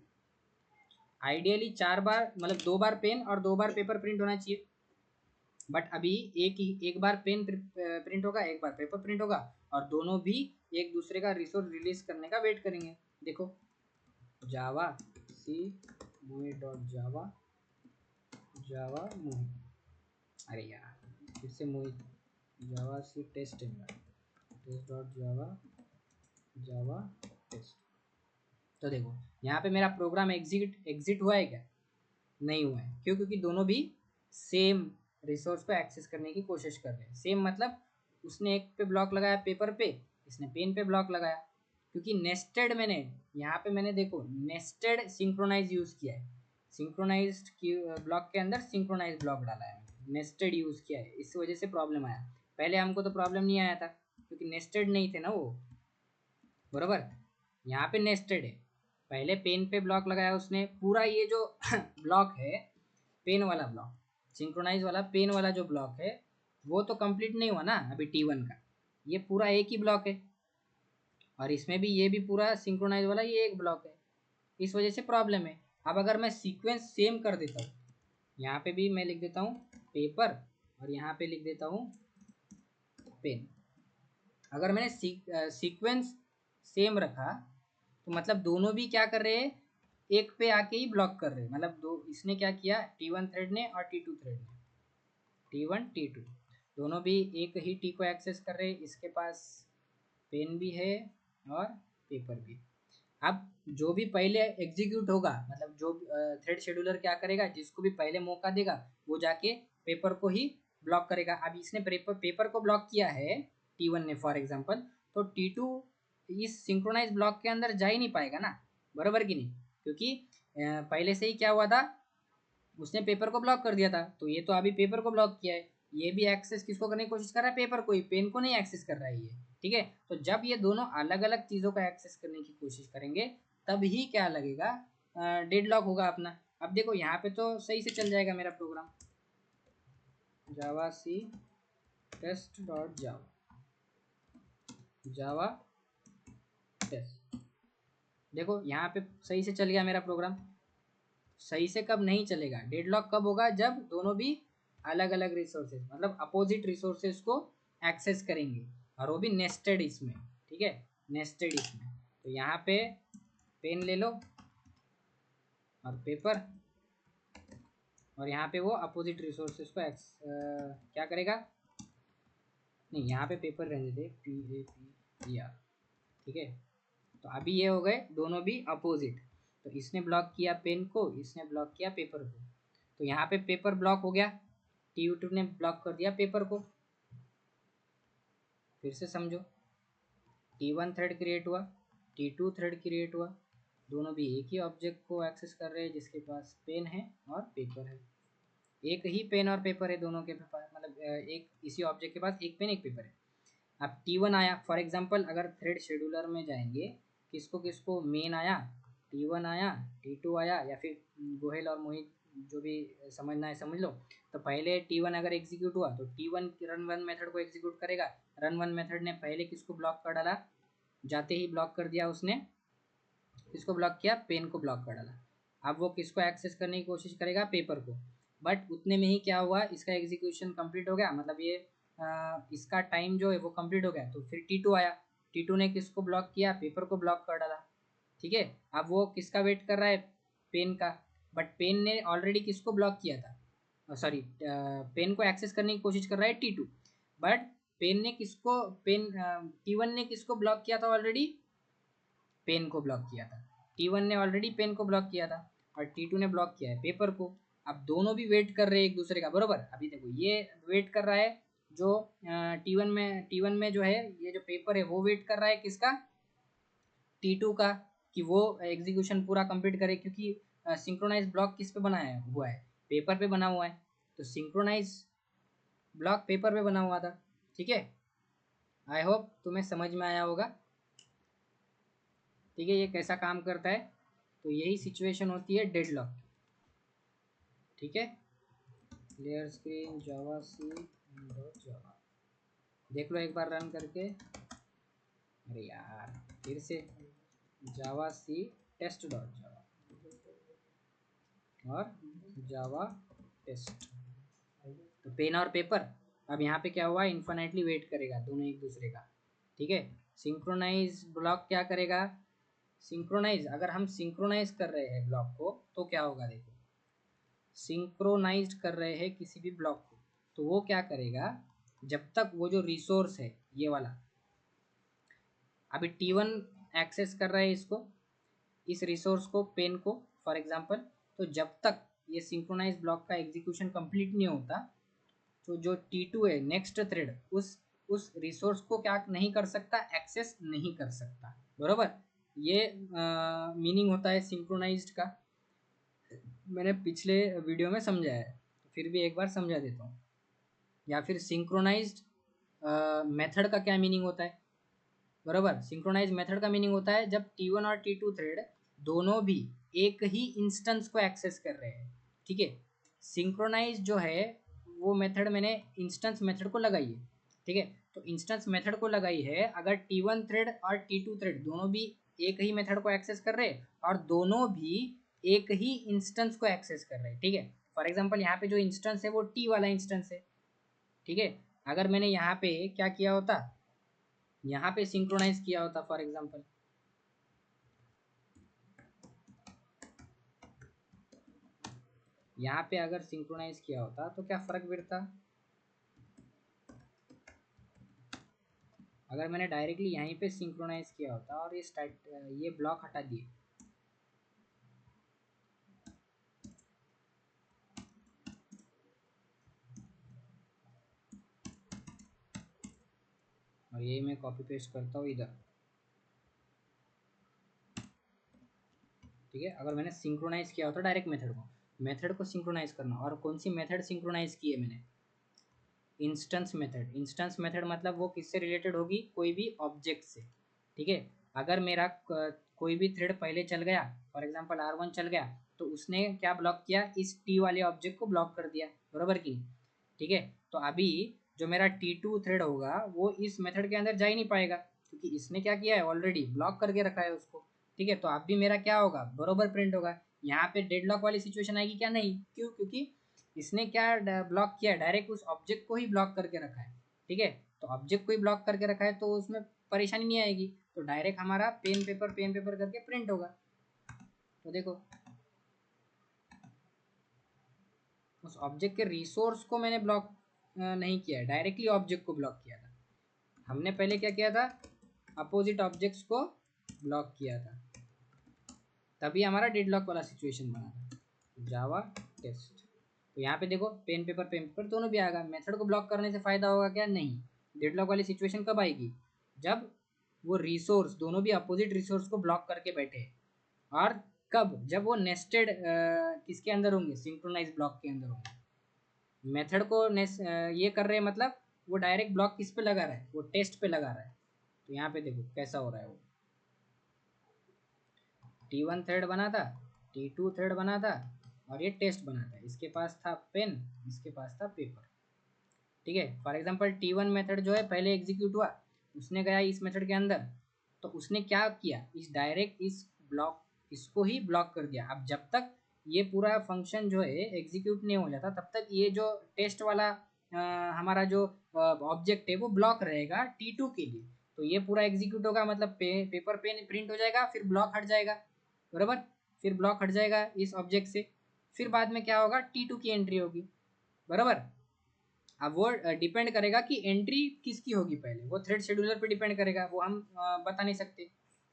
S1: आइडियली 4 बार, मतलब 2 बार पेन और 2 बार पेपर प्रिंट होना चाहिए, बट अभी एक बार पेन प्रिंट होगा, एक बार पेपर प्रिंट होगा, और दोनों भी एक दूसरे का रिसोर्स रिलीज करने का वेट करेंगे। देखो, javac movie dot java java movie, अरे यार फिर से movie, javac test test dot java java test. तो देखो यहाँ पे मेरा प्रोग्राम एग्जिट हुआ है क्या? नहीं हुआ है। क्यों? क्योंकि दोनों भी सेम रिसोर्स को एक्सेस करने की कोशिश कर रहे हैं। सेम मतलब उसने एक पे ब्लॉक लगाया पेपर पे, इसने पेन पे ब्लॉक लगाया। क्योंकि नेस्टेड मैंने यहाँ पे मैंने देखो नेस्टेड सिंक्रोनाइज यूज किया है। सिंक्रोनाइज्ड ब्लॉक के अंदर सिंक्रोनाइज ब्लॉक डाला है, नेस्टेड यूज किया है, इस वजह से प्रॉब्लम आया। पहले हमको तो प्रॉब्लम नहीं आया था क्योंकि नेस्टेड नहीं थे ना वो, बराबर। यहाँ पे नेस्टेड है। पहले पेन पे ब्लॉक लगाया उसने, पूरा ये जो ब्लॉक है पेन वाला ब्लॉक, सिंक्रोनाइज वाला पेन वाला जो ब्लॉक है, वो तो कंप्लीट नहीं हुआ ना अभी T1 का। ये पूरा एक ही ब्लॉक है, और इसमें भी ये भी पूरा सिंक्रोनाइज वाला ये एक ब्लॉक है, इस वजह से प्रॉब्लम है। अब अगर मैं सीक्वेंस सेम कर देता हूँ, यहाँ पे भी मैं लिख देता हूँ पेपर और यहाँ पे लिख देता हूँ पेन। अगर मैंने सीक्वेंस सेम रखा, तो मतलब दोनों भी क्या कर रहे हैं? एक पे आके ही ब्लॉक कर रहे हैं। मतलब दो, इसने क्या किया T1 थ्रेड ने और T2 थ्रेड ने, T1 T2 दोनों भी एक ही टी को एक्सेस कर रहे हैं। इसके पास पेन भी है और पेपर भी। अब जो भी पहले एग्जीक्यूट होगा, मतलब जो थ्रेड शेड्यूलर क्या करेगा, जिसको भी पहले मौका देगा वो जाके पेपर को ही ब्लॉक करेगा। अब इसने पेपर को ब्लॉक किया है T1 ने फॉर एग्जांपल, तो T2 इस सिंक्रोनाइज ब्लॉक के अंदर जा ही नहीं पाएगा ना, बराबर कि नहीं? क्योंकि पहले से ही क्या हुआ था, उसने पेपर को ब्लॉक कर दिया था। तो ये तो अभी पेपर को ब्लॉक किया है, ये भी एक्सेस किसको करने की कोशिश कर रहा है? पेपर को ही, पेन को नहीं एक्सेस कर रहा है ये, ठीक है। तो जब ये दोनों अलग अलग चीज़ों का एक्सेस करने की कोशिश करेंगे, तब ही क्या लगेगा, डेडलॉक होगा अपना। अब देखो यहाँ पे तो सही से चल जाएगा मेरा प्रोग्राम, जावा सी टेस्ट डॉट जावा टेस्ट। देखो यहाँ पे सही से चल गया मेरा प्रोग्राम। सही से कब नहीं चलेगा, डेडलॉक कब होगा? जब दोनों भी अलग अलग रिसोर्सेज, मतलब अपोजिट रिसोर्सेज को एक्सेस करेंगे, और वो भी नेस्टेड इसमें, ठीक है, नेस्टेड इसमें। तो यहाँ पे पेन ले लो और पेपर, और यहाँ पे वो अपोजिट रिसोर्सेज को क्या करेगा, नहीं यहाँ पे पेपर रहने दे, PAPER, ठीक है। तो अभी ये हो गए दोनों भी अपोजिट। तो इसने ब्लॉक किया पेन को, इसने ब्लॉक किया पेपर को, तो यहाँ पे पेपर ब्लॉक हो गया, T2 ने ब्लॉक कर दिया पेपर को। फिर से समझो, T1 थ्रेड क्रिएट हुआ, T2 थ्रेड क्रिएट हुआ, दोनों भी एक ही ऑब्जेक्ट को एक्सेस कर रहे हैं जिसके पास पेन है और पेपर है। एक ही पेन और पेपर है दोनों के पास, मतलब एक इसी ऑब्जेक्ट के पास एक पेन एक पेपर है। अब T1 आया, फॉर एग्जांपल अगर थ्रेड शेड्यूलर में जाएंगे, किसको किसको, मेन आया, T1 आया, T2 आया, या फिर गोहेल और मोहित, जो भी समझना है समझ लो। तो पहले T1 अगर एग्जीक्यूट हुआ तो T1 रन वन मेथड को एग्जीक्यूट करेगा। रन वन मेथड ने पहले किसको ब्लॉक कर डाला, जाते ही ब्लॉक कर दिया उसने, किसको ब्लॉक किया, पेन को ब्लॉक कर डाला। अब वो किसको एक्सेस करने की कोशिश करेगा, पेपर को। बट उतने में ही क्या हुआ, इसका एग्जीक्यूशन कंप्लीट हो गया, मतलब ये इसका टाइम जो है वो कंप्लीट हो गया। तो फिर T2 आया, T2 ने किसको ब्लॉक किया, पेपर को ब्लॉक कर डाला, ठीक है। अब वो किसका वेट कर रहा है, पेन का। बट पेन ने ऑलरेडी किसको ब्लॉक किया था, सॉरी पेन को एक्सेस करने की कोशिश कर रहा है T2। बट पेन ने किसको, T1 ने किसको ब्लॉक किया था ऑलरेडी, पेन को ब्लॉक किया था। T1 ने ऑलरेडी पेन को ब्लॉक किया था, और T2 ने ब्लॉक किया है पेपर को। अब दोनों भी वेट कर रहे हैं एक दूसरे का, बरोबर। अभी देखो ये वेट कर रहा है जो T1 में जो है ये जो पेपर है वो वेट कर रहा है किसका, T2 का, कि वो एग्जीक्यूशन पूरा कंप्लीट करे। क्योंकि सिंक्रोनाइज ब्लॉक किस पे बनाया हुआ है, पेपर पे बना हुआ है। तो सिंक्रोनाइज ब्लॉक पेपर पे बना हुआ था, ठीक है। आई होप तुम्हें समझ में आया होगा, ठीक है, ये कैसा काम करता है। तो यही सिचुएशन होती है डेडलॉक, ठीक है। क्लियर स्क्रीन जावा सी डॉट जावा, देख लो एक बार रन करके। अरे यार फिर से जावा सी टेस्ट डॉट जावा और जावा टेस्ट। तो पेन और पेपर अब यहाँ पे क्या हुआ, इन्फिनिटली वेट करेगा दोनों एक दूसरे का, ठीक है। सिंक्रोनाइज ब्लॉक क्या करेगा, सिंक्रोनाइज, अगर हम सिंक्रोनाइज कर रहे हैं ब्लॉक को तो क्या होगा, देखो सिंक्रोनाइज कर रहे हैं किसी भी ब्लॉक को, तो वो क्या करेगा, जब तक वो जो रिसोर्स है ये वाला, अभी T1 एक्सेस कर रहा है इसको, इस रिसोर्स को, पेन को फॉर एग्जांपल, तो जब तक ये सिंक्रोनाइज ब्लॉक का एग्जीक्यूशन कंप्लीट नहीं होता, तो जो T2 है नेक्स्ट थ्रेड उस रिसोर्स को क्या नहीं कर सकता, एक्सेस नहीं कर सकता, बरोबर। ये मीनिंग होता है सिंक्रोनाइज्ड का, मैंने पिछले वीडियो में समझाया है, तो फिर भी एक बार समझा देता हूँ। या फिर सिंक्रोनाइज्ड मेथड का क्या मीनिंग होता है, बरोबर। सिंक्रोनाइज मेथड का मीनिंग होता है जब T1 और T2 थ्रेड दोनों भी एक ही इंस्टेंस को एक्सेस कर रहे हैं, ठीक है। सिंक्रोनाइज जो है वो मेथड मैंने इंस्टेंस मेथड को लगाई है, ठीक है। तो इंस्टेंस मेथड को लगाई है अगर T1 थ्रेड और T2 थ्रेड दोनों भी एक ही मेथड को एक्सेस कर रहे हैं और दोनों भी एक ही इंस्टेंस को एक्सेस कर रहे हैं, ठीक है। फॉर एग्जाम्पल यहाँ पे जो इंस्टेंस है वो T वाला इंस्टेंस है, ठीक है। अगर मैंने यहाँ पे क्या किया होता, यहाँ पे सिंक्रोनाइज किया होता, फॉर एग्जांपल यहाँ पे अगर सिंक्रोनाइज किया होता तो क्या फर्क पड़ता, अगर मैंने डायरेक्टली यहीं पे सिंक्रोनाइज किया होता और ये ब्लॉक हटा दिए, और यही मैं कॉपी पेस्ट करता हूँ इधर, ठीक है। अगर मैंने सिंक्रोनाइज किया होता डायरेक्ट मेथड को सिंक्रोनाइज करना, और कौन सी मेथड सिंक्रोनाइज की है मैंने, इंस्टेंस मेथड। इंस्टेंस मेथड मतलब वो किससे रिलेटेड होगी, कोई भी ऑब्जेक्ट से, ठीक है। अगर मेरा कोई भी थ्रेड पहले चल गया, फॉर एग्जांपल R1 चल गया, तो उसने क्या ब्लॉक किया, इस T वाले ऑब्जेक्ट को ब्लॉक कर दिया, बरोबर की, ठीक है। तो अभी जो मेरा T2 थ्रेड होगा वो इस मेथड के अंदर जा ही नहीं पाएगा, क्योंकि इसने क्या किया है, ऑलरेडी ब्लॉक करके रखा है उसको, ठीक है। तो अब भी मेरा क्या होगा, बरोबर प्रिंट होगा। यहाँ पे डेडलॉक वाली सिचुएशन आएगी क्या, नहीं, क्यों, क्योंकि इसने क्या ब्लॉक किया है, डायरेक्ट उस ऑब्जेक्ट को ही ब्लॉक करके रखा है, ठीक है। तो ऑब्जेक्ट को ही ब्लॉक करके रखा है तो उसमें परेशानी नहीं आएगी, तो डायरेक्ट हमारा पेन पेपर करके प्रिंट होगा। तो देखो उस ऑब्जेक्ट के रिसोर्स को मैंने ब्लॉक नहीं किया है, डायरेक्टली ऑब्जेक्ट को ब्लॉक किया था। हमने पहले क्या किया था, अपोजिट ऑब्जेक्ट्स को ब्लॉक किया था, तभी हमारा डेडलॉक वाला सिचुएशन बना था जावा टेस्ट। तो यहाँ पे देखो पेन पेपर दोनों भी आएगा। मेथड को ब्लॉक करने से फायदा होगा क्या, नहीं। डेडलॉक वाली सिचुएशन कब आएगी, जब वो रिसोर्स दोनों भी अपोजिट रिसोर्स को ब्लॉक करके बैठे, और कब, जब वो नेस्टेड किसके अंदर होंगे, सिंक्रोनाइज ब्लॉक के अंदर होंगे। मेथड को ये कर रहे हैं मतलब वो डायरेक्ट ब्लॉक किस पे लगा रहा है, वो टेस्ट पे लगा रहा है। तो यहाँ पे देखो कैसा हो रहा है, वो T1 थ्रेड बना था, T2 थ्रेड बना था, और ये टेस्ट बना था। इसके पास था पेन, इसके पास था पेपर, ठीक है। फॉर एग्जांपल T1 मेथड जो है पहले एग्जीक्यूट हुआ, उसने गया इस मेथड के अंदर, तो उसने क्या किया, इस डायरेक्ट इस ब्लॉक इसको ही ब्लॉक कर दिया। अब जब तक ये पूरा फंक्शन जो है एग्जीक्यूट नहीं हो जाता तब तक ये जो टेस्ट वाला हमारा जो ऑब्जेक्ट है वो ब्लॉक रहेगा T2 के लिए। तो ये पूरा एग्जीक्यूट होगा, मतलब पेपर पेन प्रिंट हो जाएगा, फिर ब्लॉक हट जाएगा, बराबर। फिर ब्लॉक हट जाएगा इस ऑब्जेक्ट से, फिर बाद में क्या होगा, T2 की एंट्री होगी, बराबर। अब वो डिपेंड करेगा कि एंट्री किसकी होगी पहले, वो थ्रेड शेड्यूलर पे डिपेंड करेगा, वो हम बता नहीं सकते,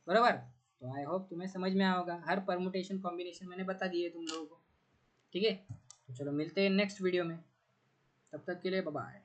S1: बराबर। तो आई होप तुम्हें समझ में आया होगा, हर परमुटेशन कॉम्बिनेशन मैंने बता दिए तुम लोगों को, ठीक है। तो चलो मिलते हैं नेक्स्ट वीडियो में, तब तक के लिए बाय बाय।